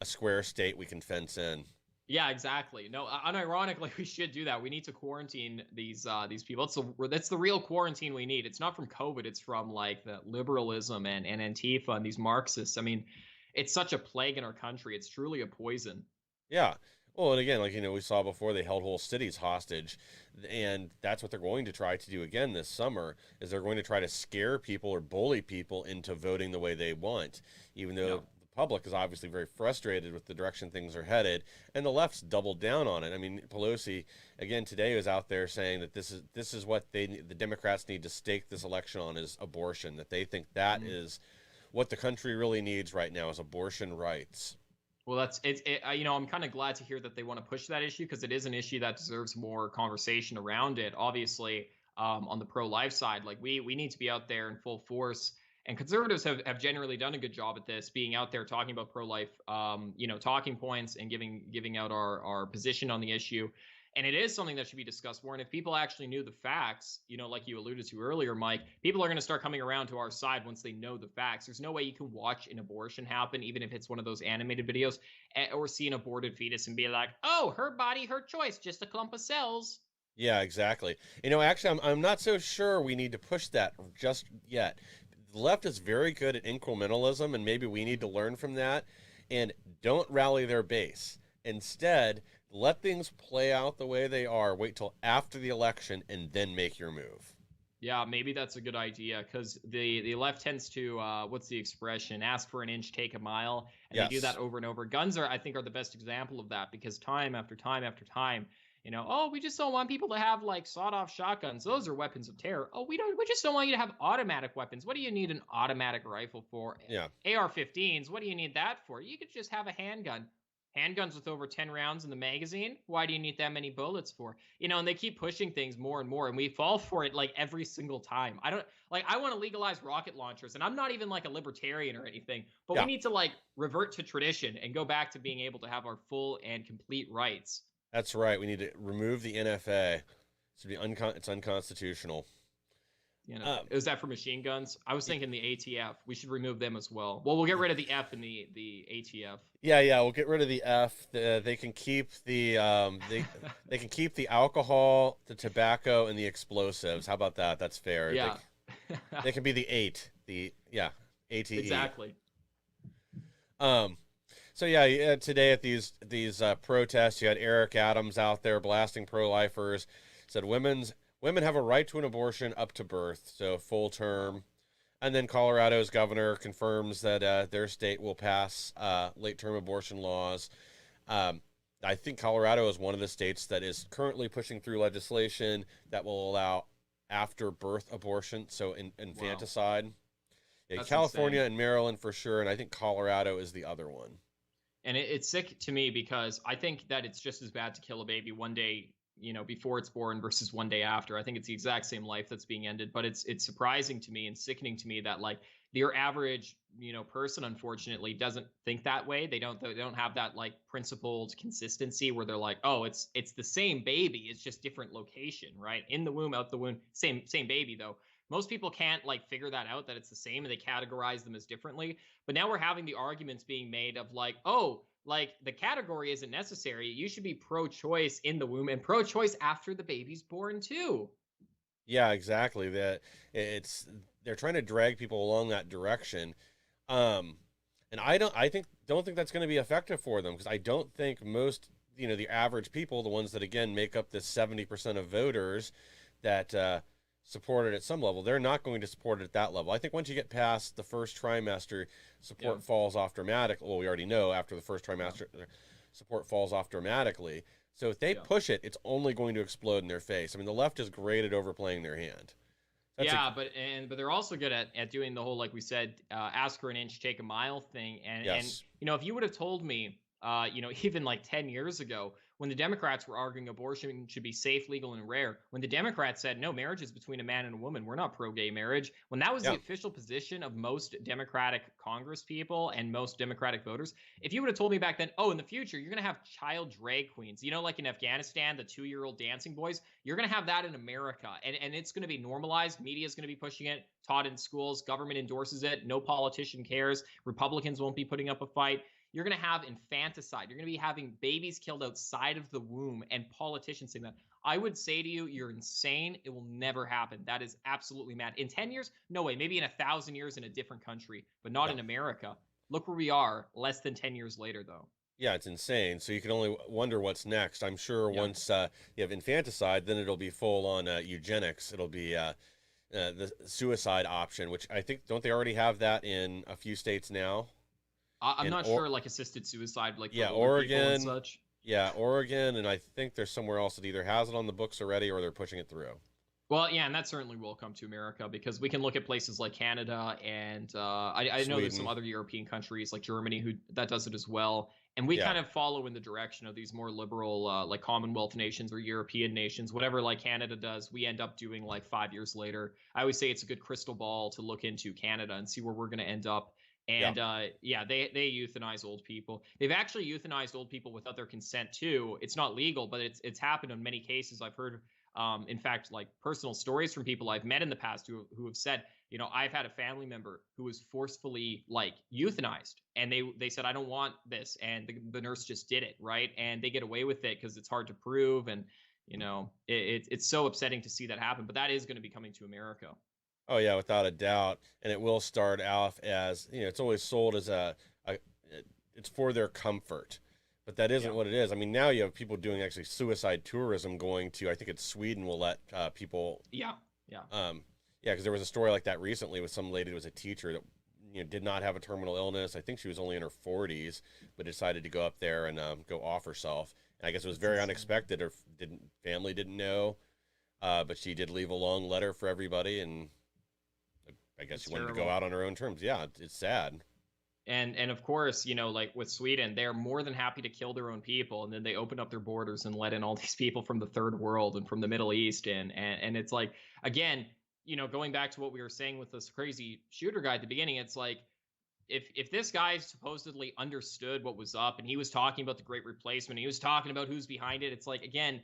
square state we can fence in. Yeah, exactly. No, unironically, we should do that. We need to quarantine these people. That's the real quarantine we need. It's not from COVID. It's from like the liberalism and Antifa and these Marxists. I mean, it's such a plague in our country. It's truly a poison. Yeah. Well, and again, like we saw before, they held whole cities hostage, and that's what they're going to try to do again this summer. Is they're going to try to scare people or bully people into voting the way they want, even though Yeah. the public is obviously very frustrated with the direction things are headed, and the left's doubled down on it. I mean, Pelosi again today was out there saying that this is what the Democrats need to stake this election on is abortion. That they think that is what the country really needs right now is abortion rights. Well, I'm kind of glad to hear that they want to push that issue because it is an issue that deserves more conversation around it. Obviously, on the pro-life side, like we need to be out there in full force. And conservatives have generally done a good job at this, being out there talking about pro-life, talking points and giving out our position on the issue. And it is something that should be discussed more. And if people actually knew the facts, like you alluded to earlier, Mike, people are going to start coming around to our side once they know the facts. There's no way you can watch an abortion happen, even if it's one of those animated videos, or see an aborted fetus and be like, oh, her body, her choice, just a clump of cells. Yeah, exactly. Actually, I'm not so sure we need to push that just yet. The left is very good at incrementalism, and maybe we need to learn from that and don't rally their base. Instead, let things play out the way they are. Wait till after the election and then make your move. Yeah, maybe that's a good idea because the left tends to what's the expression? Ask for an inch, take a mile, and Yes. they do that over and over. Guns I think, are the best example of that because time after time after time, oh, we just don't want people to have like sawed-off shotguns. Those are weapons of terror. Oh, we just don't want you to have automatic weapons. What do you need an automatic rifle for? Yeah. AR-15s. What do you need that for? You could just have a handgun. Handguns with over 10 rounds in the magazine, why do you need that many bullets for? And they keep pushing things more and more, and we fall for it like every single time. I want to legalize rocket launchers, and I'm not even like a libertarian or anything, but Yeah. we need to like revert to tradition and go back to being able to have our full and complete rights. That's right. We need to remove the NFA. It's unconstitutional. Is that for machine guns? I was thinking the ATF. We should remove them as well. Well, we'll get rid of the F in the ATF. Yeah. We'll get rid of the F. They can keep the they can keep the alcohol, the tobacco, and the explosives. How about that? That's fair. Yeah. They can be the 8. ATE. Exactly. So yeah, today at these protests, you had Eric Adams out there blasting pro-lifers. Said women have a right to an abortion up to birth, so full term. And then Colorado's governor confirms that their state will pass late-term abortion laws. I think Colorado is one of the states that is currently pushing through legislation that will allow after-birth abortion, so infanticide. Wow. Yeah, California insane. And Maryland for sure, and I think Colorado is the other one. And it's sick to me because I think that it's just as bad to kill a baby one day, before it's born versus one day after. I think it's the exact same life that's being ended, but it's surprising to me and sickening to me that like your average, person, unfortunately, doesn't think that way. They don't have that like principled consistency where they're like, oh, it's the same baby. It's just different location, right? In the womb, out the womb, same baby though. Most people can't like figure that out, that it's the same, and they categorize them as differently. But now we're having the arguments being made of like, oh, like the category isn't necessary. You should be pro-choice in the womb and pro-choice after the baby's born too. Yeah, exactly. They're trying to drag people along that direction. And I don't think that's going to be effective for them because I don't think most, the average people, the ones that again make up this 70% of voters that support it at some level, they're not going to support it at that level. I think once you get past the first trimester, support falls off dramatically. Well, we already know after the first trimester, support falls off dramatically. So if they push it, it's only going to explode in their face. I mean, the left is great at overplaying their hand. But they're also good at doing the whole, like we said, ask for an inch, take a mile thing. And if you would have told me, even like 10 years ago, when the Democrats were arguing abortion should be safe, legal, and rare, when the Democrats said, no, marriage is between a man and a woman, we're not pro-gay marriage, when that was the Yeah. official position of most Democratic Congress people and most Democratic voters, if you would have told me back then, oh, in the future, you're going to have child drag queens, you know, like in Afghanistan, the 2-year-old dancing boys, you're going to have that in America. And it's going to be normalized. Media is going to be pushing it, taught in schools, government endorses it, no politician cares, Republicans won't be putting up a fight. You're going to have infanticide. You're going to be having babies killed outside of the womb and politicians saying that. I would say to you, you're insane. It will never happen. That is absolutely mad. In 10 years? No way. Maybe in 1,000 years in a different country, but not Yeah. in America. Look where we are less than 10 years later, though. Yeah, it's insane. So you can only wonder what's next. I'm sure once you have infanticide, then it'll be full on eugenics. It'll be the suicide option, which I think, don't they already have that in a few states now? I'm not sure, like assisted suicide, like yeah, for older people Oregon and such. Yeah, Oregon, and I think there's somewhere else that either has it on the books already or they're pushing it through. Well, yeah, and that certainly will come to America because we can look at places like Canada and I know there's some other European countries like Germany that does it as well. And we kind of follow in the direction of these more liberal like Commonwealth nations or European nations, whatever like Canada does, we end up doing like 5 years later. I always say it's a good crystal ball to look into Canada and see where we're going to end up. And they euthanize old people. They've actually euthanized old people without their consent too. It's not legal, but it's happened in many cases. I've heard, in fact, like personal stories from people I've met in the past who have said, you know, I've had a family member who was forcefully like euthanized, and they said, I don't want this, and the nurse just did it, right? And they get away with it because it's hard to prove, and you know, it's so upsetting to see that happen. But that is going to be coming to America. Oh yeah, without a doubt, and it will start off as, you know, it's always sold as it's for their comfort, but that isn't what it is. I mean, now you have people doing actually suicide tourism, going to, I think it's Sweden, will let people. Because there was a story like that recently with some lady who was a teacher that, you know, did not have a terminal illness. I think she was only in her 40s, but decided to go up there and go off herself. And I guess it was very unexpected. Her family didn't know, but she did leave a long letter for everybody, and I guess she wanted to go out on her own terms. Yeah, it's sad. And of course, you know, like with Sweden, they're more than happy to kill their own people, and then they open up their borders and let in all these people from the third world and from the Middle East, and it's like, again, you know, going back to what we were saying with this crazy shooter guy at the beginning, it's like, if this guy supposedly understood what was up and he was talking about the Great Replacement, he was talking about who's behind it, it's like, again,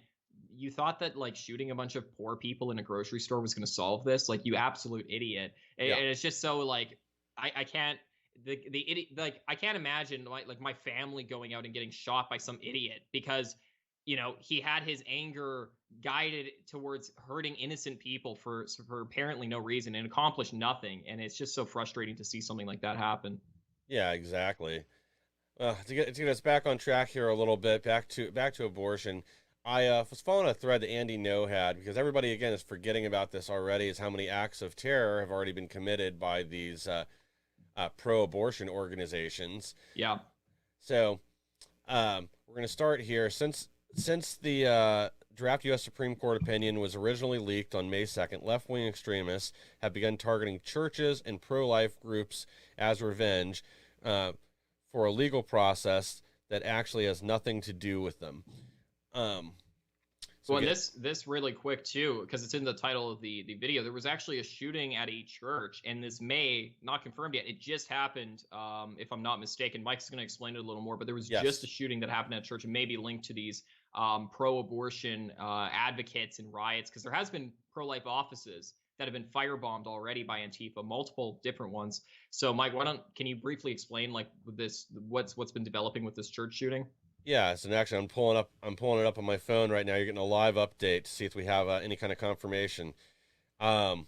you thought that like shooting a bunch of poor people in a grocery store was going to solve this? Like, you absolute idiot. And it's just so like, I can't, the idiot, like, I can't imagine like my family going out and getting shot by some idiot because, you know, he had his anger guided towards hurting innocent people for apparently no reason and accomplished nothing. And it's just so frustrating to see something like that happen. Yeah, exactly. To get us back on track here a little bit, back to abortion. I was following a thread that Andy No had, because everybody, again, is forgetting about this already, is how many acts of terror have already been committed by these pro-abortion organizations. Yeah. So we're going to start here. Since the draft U.S. Supreme Court opinion was originally leaked on May 2nd, left-wing extremists have begun targeting churches and pro-life groups as revenge for a legal process that actually has nothing to do with them. Well, this really quick too, because it's in the title of the video. There was actually a shooting at a church, and this May, not confirmed yet, it just happened, if I'm not mistaken. Mike's going to explain it a little more, but there was just a shooting that happened at a church, and maybe linked to these pro-abortion advocates and riots, because there has been pro-life offices that have been firebombed already by Antifa, multiple different ones. So, Mike, can you briefly explain like what's been developing with this church shooting? Yeah, so actually I'm pulling it up on my phone right now. You're getting a live update to see if we have any kind of confirmation. So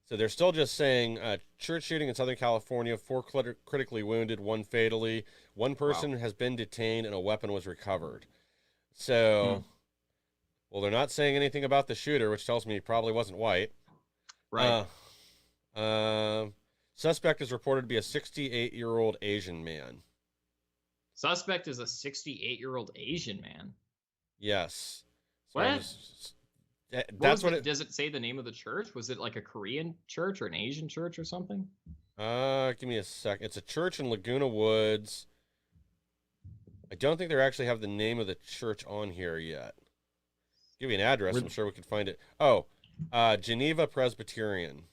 they're still just saying church shooting in Southern California, 4 critically wounded, 1 fatally. 1 person has been detained and a weapon was recovered. So, well, they're not saying anything about the shooter, which tells me he probably wasn't white. Right. Suspect is reported to be a 68-year-old Asian man. Suspect is a 68-year-old Asian man. Yes. So what? Does it say the name of the church? Was it like a Korean church or an Asian church or something? Give me a sec. It's a church in Laguna Woods. I don't think they actually have the name of the church on here yet. Give you an address. I'm sure we could find it. Oh, Geneva Presbyterian.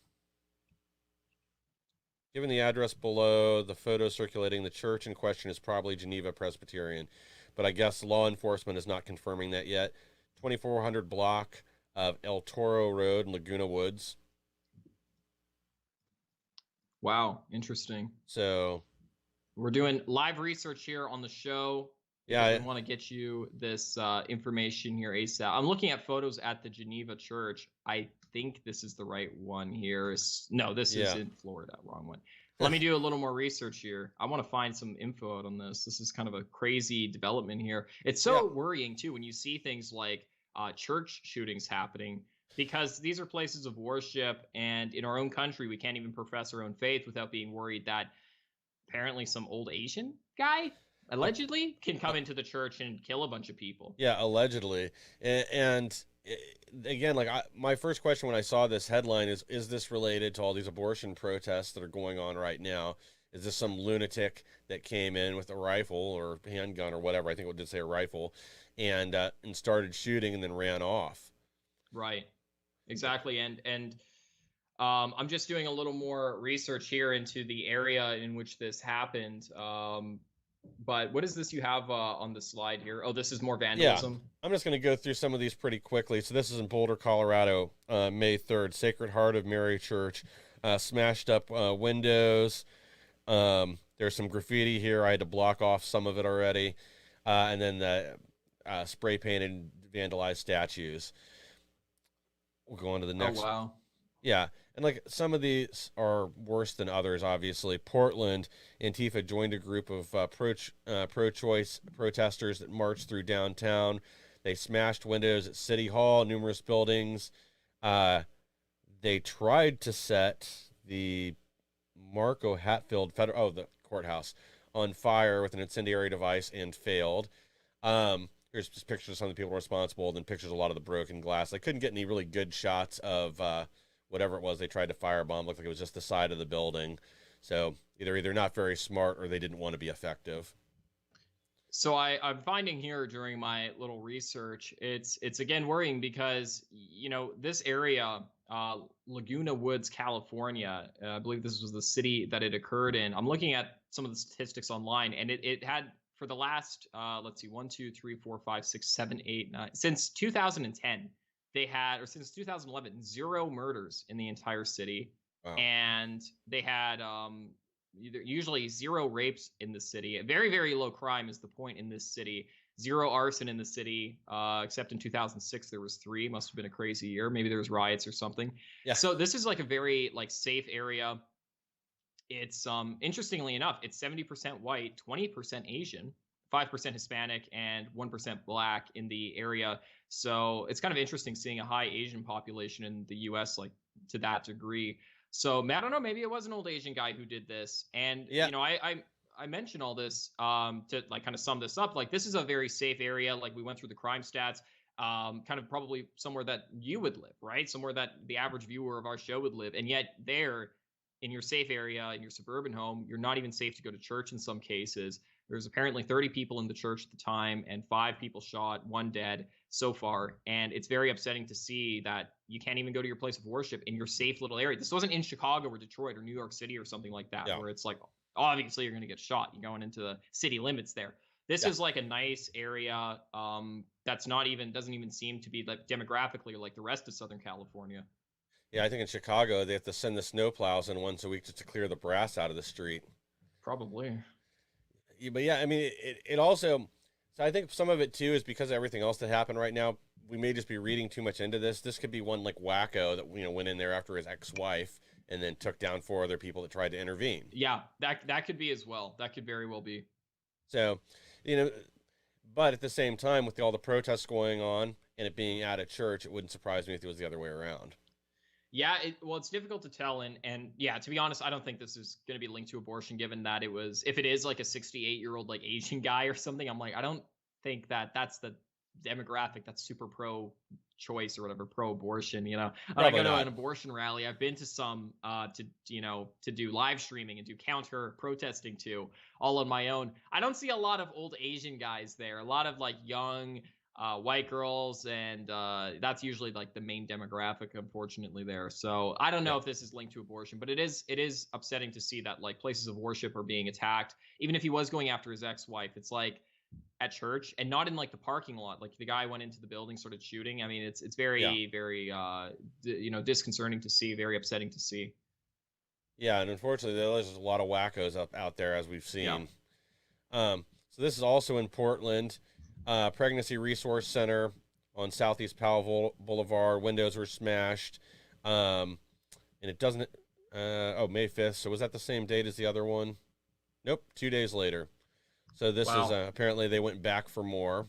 Given the address below, the photo circulating, the church in question is probably Geneva Presbyterian, but I guess law enforcement is not confirming that yet. 2400 block of El Toro Road in Laguna Woods. Wow, interesting. So we're doing live research here on the show. Yeah, we want to get you this information here ASAP. I'm looking at photos at the Geneva Church. I think this is the right one here. No, this is in Florida. Wrong one. Let me do a little more research here. I want to find some info out on this. This is kind of a crazy development here. It's so worrying too when you see things like church shootings happening, because these are places of worship, and in our own country we can't even profess our own faith without being worried that apparently some old Asian guy allegedly can come into the church and kill a bunch of people. Yeah, allegedly. And again, like my first question when I saw this headline is this related to all these abortion protests that are going on right now? Is this some lunatic that came in with a rifle or handgun or whatever? I think it did say a rifle, and started shooting and then ran off. Right. Exactly. And I'm just doing a little more research here into the area in which this happened. But what is this you have on the slide here? Oh, this is more vandalism. Yeah, I'm just going to go through some of these pretty quickly. So this is in Boulder, Colorado, May 3rd. Sacred Heart of Mary Church, smashed up windows. There's some graffiti here. I had to block off some of it already. And then the spray painted, vandalized statues. We'll go on to the next. Oh, wow. Yeah. And like some of these are worse than others, obviously. Portland, Antifa joined a group of pro-choice protesters that marched through downtown. They smashed windows at City Hall, numerous buildings. They tried to set the Marco Hatfield the courthouse, on fire with an incendiary device and failed. Here's just pictures of some of the people responsible, and then pictures of a lot of the broken glass. I couldn't get any really good shots of whatever it was they tried to firebomb. Looked like it was just the side of the building. So either not very smart or they didn't want to be effective. So I'm finding here during my little research, it's again worrying because, this area, Laguna Woods, California, I believe this was the city that it occurred in. I'm looking at some of the statistics online, and it had, for the last, let's see, 1, 2, 3, 4, 5, 6, 7, 8, 9, since 2010, they had, or since 2011, 0 murders in the entire city. Wow. And they had usually 0 rapes in the city. Very, very low crime is the point in this city. 0 arson in the city, except in 2006 there was 3. Must have been a crazy year. Maybe there was riots or something. Yeah. So this is like a very safe area. It's interestingly enough, it's 70% white, 20% Asian, 5% Hispanic, and 1% Black in the area. So it's kind of interesting seeing a high Asian population in the U.S. to that degree. So I don't know, maybe it was an old Asian guy who did this. And I mentioned all this to kind of sum this up. This is a very safe area. We went through the crime stats. Kind of probably somewhere that you would live, right? Somewhere that the average viewer of our show would live. And yet there, in your safe area, in your suburban home, you're not even safe to go to church in some cases. There's apparently 30 people in the church at the time, and 5 people shot, 1 dead so far. And it's very upsetting to see that you can't even go to your place of worship in your safe little area. This wasn't in Chicago or Detroit or New York City or something like that, where it's obviously you're going to get shot. You're going into the city limits there. This is a nice area that's doesn't even seem to be demographically like the rest of Southern California. Yeah, I think in Chicago they have to send the snowplows in once a week just to clear the brass out of the street. Probably. But yeah, I mean, it also, so I think some of it too is because of everything else that happened right now. We may just be reading too much into this. This could be one wacko that went in there after his ex-wife and then took down 4 other people that tried to intervene. Yeah, that could be as well. That could very well be. So, but at the same time, with all the protests going on and it being at a church, it wouldn't surprise me if it was the other way around. Yeah, it's difficult to tell, and yeah, to be honest, I don't think this is going to be linked to abortion, given that if it is a 68-year-old Asian guy or something, I'm I don't think that's the demographic that's super pro-choice or whatever, pro-abortion. You know, when I Probably go to not. an abortion rally, I've been to some to do live streaming and do counter protesting to all on my own. I don't see a lot of old Asian guys there. A lot of like young white girls, and that's usually like the main demographic, unfortunately, there. So I don't Yeah. know if this is linked to abortion, but it is upsetting to see that like places of worship are being attacked. Even if he was going after his ex-wife, it's like at church and not in like the parking lot. Like the guy went into the building, started shooting. I mean, it's Yeah. very very disconcerting to see, very upsetting to see. Yeah, and unfortunately, there's a lot of wackos out there, as we've Yeah. seen. So this is also in Portland. Pregnancy Resource Center on Southeast Powell Boulevard. Windows were smashed. And it doesn't. May 5th. So was that the same date as the other one? Nope, 2 days later. So this is Wow. apparently they went back for more.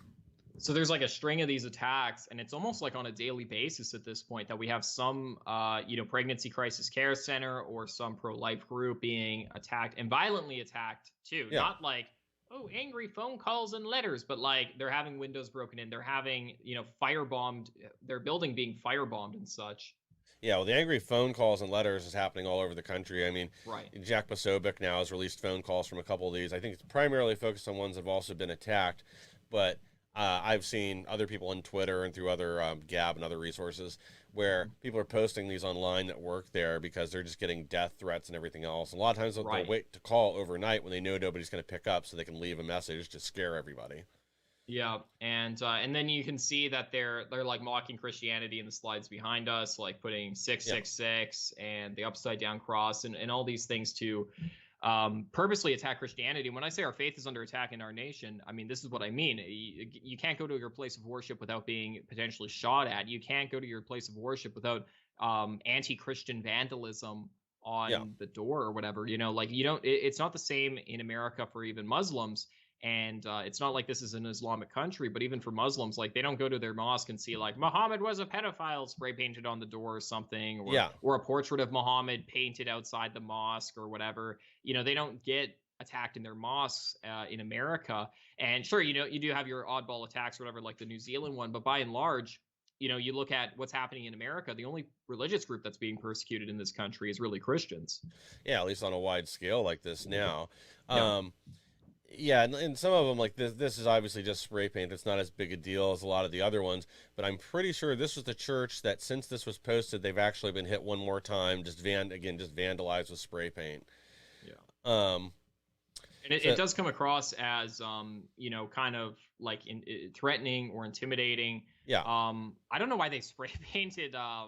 So there's like a string of these attacks, and it's almost like on a daily basis at this point that we have some, pregnancy crisis care center or some pro-life group being attacked and violently attacked too. Yeah. Not like, oh, angry phone calls and letters, but like they're having windows broken in, they're having, firebombed, their building being firebombed and such. Yeah, well, the angry phone calls and letters is happening all over the country. I mean, Right. Jack Posobiec now has released phone calls from a couple of these. I think it's primarily focused on ones that have also been attacked, but I've seen other people on Twitter and through other Gab and other resources where people are posting these online that work there because they're just getting death threats and everything else. And a lot of times they'll wait to call overnight when they know nobody's going to pick up so they can leave a message to scare everybody. Yeah, and then you can see that they're like mocking Christianity in the slides behind us, like putting 666 and the upside down cross and all these things to purposely attack Christianity. When I say our faith is under attack in our nation, I mean this is what I mean. You can't go to your place of worship without being potentially shot at. You can't go to your place of worship without anti-Christian vandalism on the door or whatever. Like you don't. It's not the same in America for even Muslims. And it's not like this is an Islamic country, but even for Muslims, like they don't go to their mosque and see like Muhammad was a pedophile spray painted on the door or something, or a portrait of Muhammad painted outside the mosque or whatever. They don't get attacked in their mosques in America. And sure, you do have your oddball attacks or whatever, like the New Zealand one, but by and large, you look at what's happening in America, the only religious group that's being persecuted in this country is really Christians. Yeah, at least on a wide scale like this now. Yeah. Yeah, and some of them, like this is obviously just spray paint. It's not as big a deal as a lot of the other ones, but I'm pretty sure this was the church that since this was posted, they've actually been hit one more time, just vandalized with spray paint. Yeah. And it does come across as, kind of like threatening or intimidating. Yeah. I don't know why they spray painted, I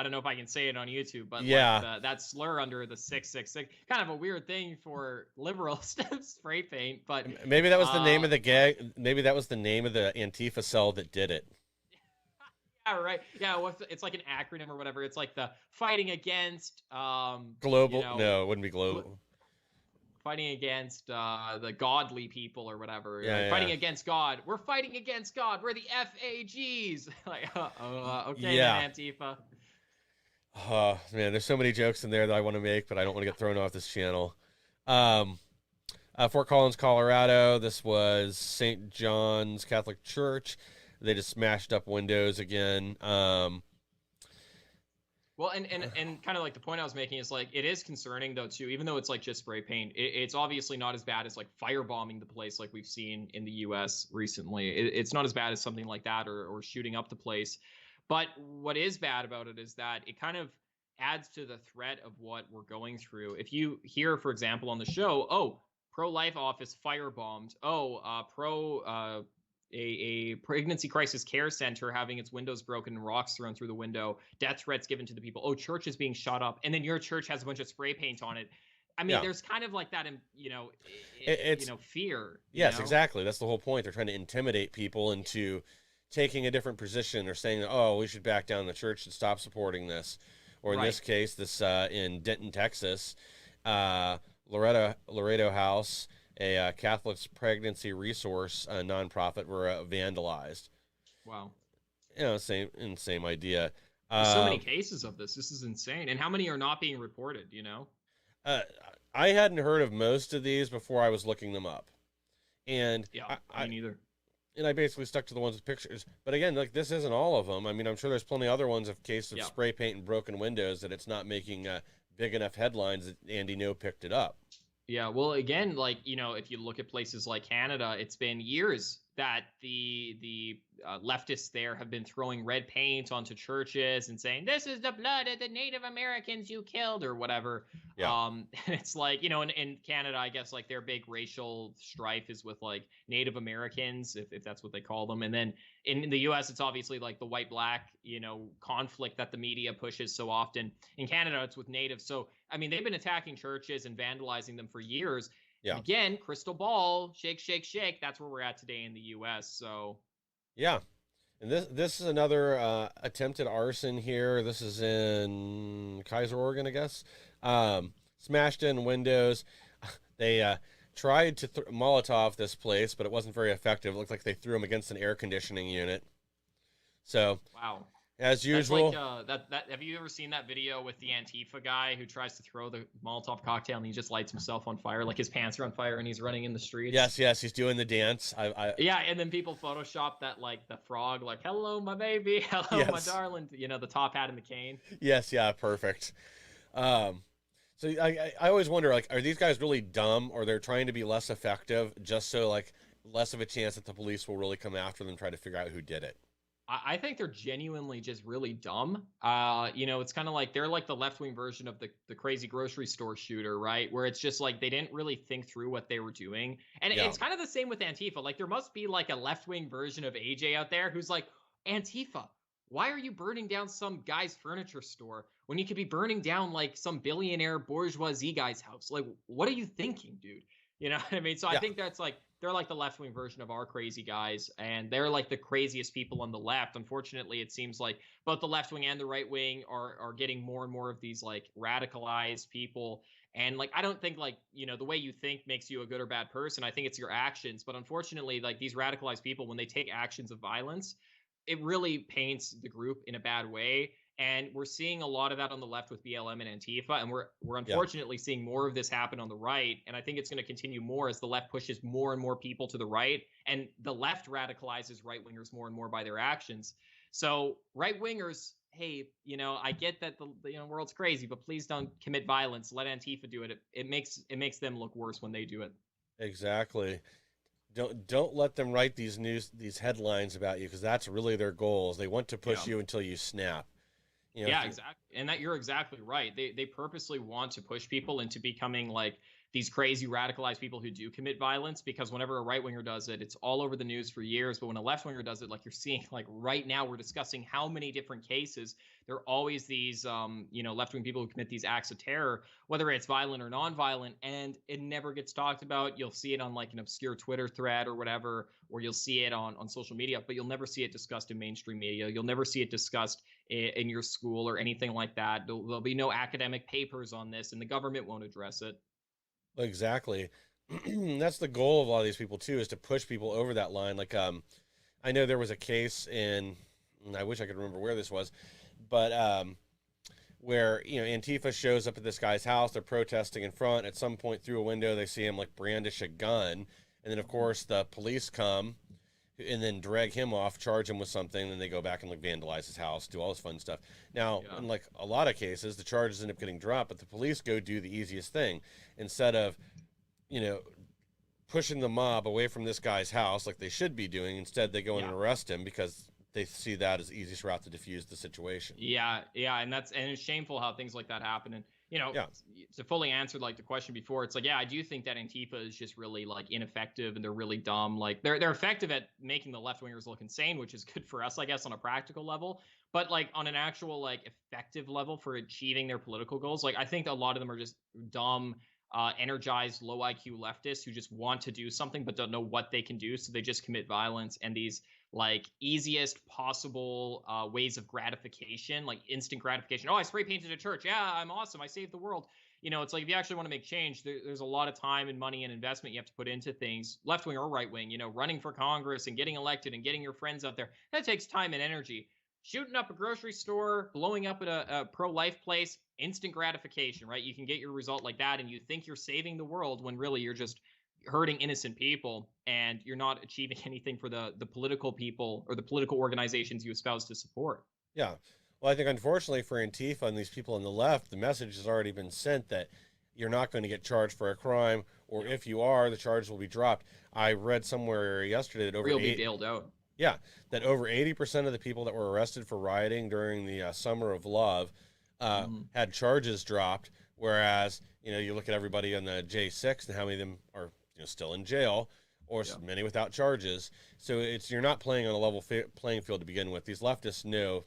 don't know if I can say it on YouTube, but like that slur under the 666, kind of a weird thing for liberals to spray paint. But maybe that was the name of the gag. Maybe that was the name of the Antifa cell that did it. Yeah, right. Yeah, it's like an acronym or whatever. It's like the fighting against global. No, it wouldn't be global. Fighting against the godly people or whatever. Yeah, Fighting against God. We're fighting against God. We're the FAGs. Like, okay, Antifa. Oh, man, there's so many jokes in there that I want to make, but I don't want to get thrown off this channel. Fort Collins, Colorado. This was St. John's Catholic Church. They just smashed up windows again. Well, and kind of like the point I was making is like it is concerning though too, even though it's like just spray paint. It's obviously not as bad as like firebombing the place like we've seen in the U.S. recently. It's not as bad as something like that or shooting up the place. But what is bad about it is that it kind of adds to the threat of what we're going through. If you hear, for example, on the show, pro-life office firebombed. A pregnancy crisis care center having its windows broken and rocks thrown through the window, death threats given to the people. Oh, church is being shot up, and then your church has a bunch of spray paint on it. I mean, there's kind of like that, fear. Yes, exactly. That's the whole point. They're trying to intimidate people into taking a different position or saying, "Oh, we should back down. The church should stop supporting this." Or in this case, this in Denton, Texas, Loreto House, a Catholic pregnancy resource nonprofit, were vandalized. Wow. Same idea. There's so many cases of this. This is insane. And how many are not being reported, I hadn't heard of most of these before I was looking them up. And me neither. and I basically stuck to the ones with pictures. But again, like this isn't all of them. I mean, I'm sure there's plenty of other ones of case of Yeah. spray paint and broken windows that it's not making big enough headlines that Andy No picked it up. Yeah, well, again, like, if you look at places like Canada, it's been years that the leftists there have been throwing red paint onto churches and saying this is the blood of the Native Americans you killed or whatever. Yeah. And it's like, in Canada, I guess like their big racial strife is with like Native Americans, if that's what they call them. And then in the US, it's obviously like the white black, conflict that the media pushes so often. In Canada, it's with natives. So, I mean, they've been attacking churches and vandalizing them for years. Yeah. And again, crystal ball, shake, shake, shake. That's where we're at today in the US. So, Yeah. And this is another attempted arson here. This is in Kaiser, Oregon, I guess. Smashed in windows. They tried to Molotov this place, but it wasn't very effective. It looked like they threw them against an air conditioning unit. So, wow. as usual, That's like, have you ever seen that video with the Antifa guy who tries to throw the Molotov cocktail and he just lights himself on fire, like his pants are on fire and he's running in the streets? yes, he's doing the dance. Yeah, and then people Photoshop that, like the frog, like "Hello, my baby, hello, Yes. my darling," the top hat and the cane. Yes, yeah, perfect. So I always wonder, like, are these guys really dumb, or they're trying to be less effective, just so like less of a chance that the police will really come after them and try to figure out who did it? I think they're genuinely just really dumb. It's kind of like they're like the left-wing version of the crazy grocery store shooter, right? Where it's just like they didn't really think through what they were doing. And Yeah. it's kind of the same with Antifa. Like there must be like a left-wing version of AJ out there who's like, Antifa, why are you burning down some guy's furniture store when you could be burning down like some billionaire bourgeoisie guy's house? Like, what are you thinking, dude? You know what I mean? So I Yeah. think that's like they're like the left-wing version of our crazy guys, and they're like the craziest people on the left. Unfortunately, it seems like both the left wing and the right wing are getting more and more of these like radicalized people. And like I don't think like the way you think makes you a good or bad person. I think it's your actions. But unfortunately, like these radicalized people, when they take actions of violence, it really paints the group in a bad way. And we're seeing a lot of that on the left with BLM and Antifa, and we're unfortunately seeing more of this happen on the right. And I think it's going to continue more as the left pushes more and more people to the right, and the left radicalizes right wingers more and more by their actions. So right wingers, hey, I get that the world's crazy, but please don't commit violence. Let Antifa do it. It makes them look worse when they do it. Exactly. Don't let them write these headlines about you, because that's really their goals. They want to push you until you snap. Yeah, exactly. And that you're exactly right. They purposely want to push people into becoming like these crazy radicalized people who do commit violence, because whenever a right winger does it, it's all over the news for years. But when a left winger does it, like you're seeing, like right now, we're discussing how many different cases. There are always these, left wing people who commit these acts of terror, whether it's violent or non-violent, and it never gets talked about. You'll see it on like an obscure Twitter thread or whatever, or you'll see it on social media, but you'll never see it discussed in mainstream media. You'll never see it discussed in your school or anything like that. There'll be no academic papers on this, and the government won't address it. Exactly. That's the goal of a lot of these people too, is to push people over that line. Like, I know there was a case in, I wish I could remember where this was, but where Antifa shows up at this guy's house. They're protesting in front. At some point through a window, they see him like brandish a gun, and then of course the police come and then drag him off, charge him with something, and then they go back and like vandalize his house, do all this fun stuff. Now, in like a lot of cases, the charges end up getting dropped, but the police go do the easiest thing. Instead of, pushing the mob away from this guy's house like they should be doing, instead they go in and arrest him, because they see that as the easiest route to diffuse the situation. Yeah, and it's shameful how things like that happen. And to fully answer like the question before, it's like, I do think that Antifa is just really like ineffective, and they're really dumb. Like they're effective at making the left wingers look insane, which is good for us, I guess, on a practical level. But like on an actual like effective level for achieving their political goals, like I think a lot of them are just dumb, energized, low IQ leftists who just want to do something but don't know what they can do, so they just commit violence and these like easiest possible ways of gratification, like instant gratification. Oh, I spray painted a church. Yeah, I'm awesome. I saved the world. It's like if you actually want to make change, there's a lot of time and money and investment you have to put into things, left wing or right wing. Runing for Congress and getting elected and getting your friends out there, that takes time and energy. Shooting up a grocery store, blowing up at a pro-life place, instant gratification, right? You can get your result like that, and you think you're saving the world when really you're just hurting innocent people, and you're not achieving anything for the political people or the political organizations you espouse to support. Yeah. Well, I think unfortunately for Antifa and these people on the left, the message has already been sent that you're not going to get charged for a crime, or if you are, the charges will be dropped. I read somewhere yesterday that You'll be bailed out. Yeah, that over 80% of the people that were arrested for rioting during the Summer of Love had charges dropped, whereas, you look at everybody on the J6 and how many of them are still in jail, or many without charges. So you're not playing on a level playing field to begin with. These leftists know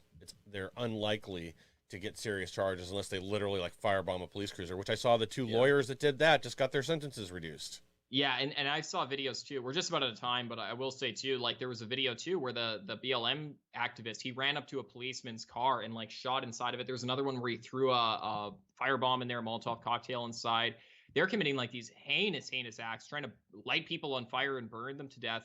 they're unlikely to get serious charges unless they literally like firebomb a police cruiser, which I saw the two lawyers that did that just got their sentences reduced. Yeah, and I saw videos too. We're just about out of time, but I will say too, like there was a video too where the BLM activist, he ran up to a policeman's car and like shot inside of it. There was another one where he threw a firebomb in there, a Molotov cocktail inside. They're committing like these heinous acts, trying to light people on fire and burn them to death.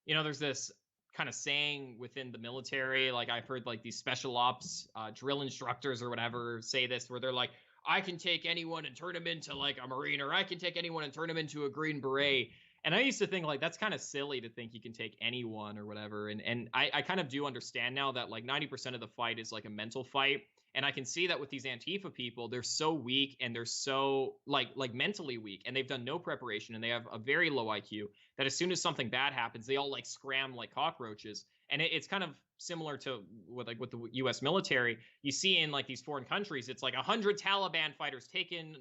There's this kind of saying within the military, like I've heard like these special ops drill instructors or whatever say this, where they're like, I can take anyone and turn him into like a Marine, or I can take anyone and turn him into a Green Beret. And I used to think like that's kind of silly to think you can take anyone or whatever. And I kind of do understand now that like 90% of the fight is like a mental fight. And I can see that with these Antifa people, they're so weak and they're so like mentally weak, and they've done no preparation and they have a very low IQ that as soon as something bad happens, they all like scram like cockroaches. And it's kind of similar to with the U.S. military. You see in like these foreign countries, it's like 100 Taliban fighters taken,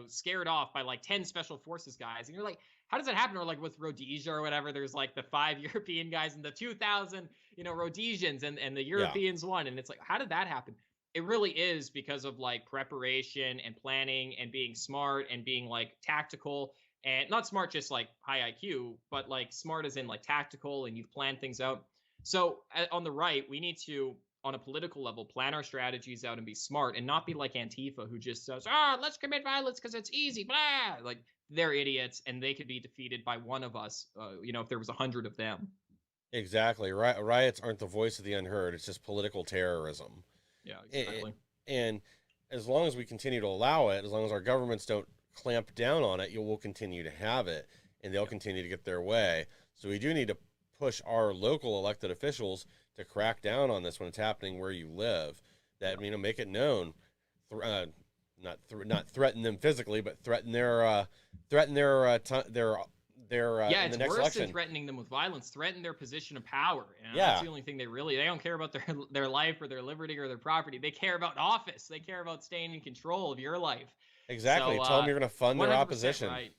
scared off by like 10 special forces guys. And you're like, how does that happen? Or like with Rhodesia or whatever, there's like the 5 European guys and the 2,000, Rhodesians and the Europeans won. And it's like, how did that happen? It really is because of like preparation and planning and being smart and being like tactical, and not smart just like high IQ, but like smart as in like tactical, and you've planned things out. So on the right, we need to, on a political level, plan our strategies out and be smart, and not be like Antifa, who just says, let's commit violence because it's easy, blah. Like they're idiots, and they could be defeated by one of us, if there was 100 of them. Exactly. Riots aren't the voice of the unheard. It's just political terrorism. Yeah, exactly. And as long as we continue to allow it, as long as our governments don't clamp down on it, we'll continue to have it, and they'll continue to get their way. So we do need to push our local elected officials to crack down on this when it's happening where you live. That make it known, not threaten them physically, but threaten their it's the next worse election. than threatening them with violence. Threaten their position of power. That's the only thing they don't care about their life or their liberty or their property. They care about office. They care about staying in control of your life. Exactly. So, tell them you're going to fund their opposition. Right.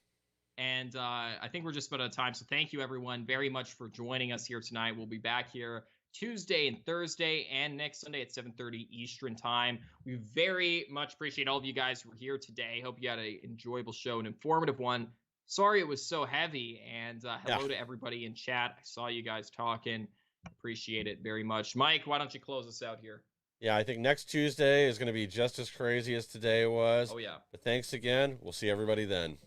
And I think we're just about out of time. So thank you everyone very much for joining us here tonight. We'll be back here Tuesday and Thursday and next Sunday at 7:30 Eastern time. We very much appreciate all of you guys who were here today. Hope you had an enjoyable show, an informative one. Sorry it was so heavy, and hello to everybody in chat. I saw you guys talking. Appreciate it very much. Mike, why don't you close us out here? Yeah, I think next Tuesday is going to be just as crazy as today was. Oh, yeah. But thanks again. We'll see everybody then.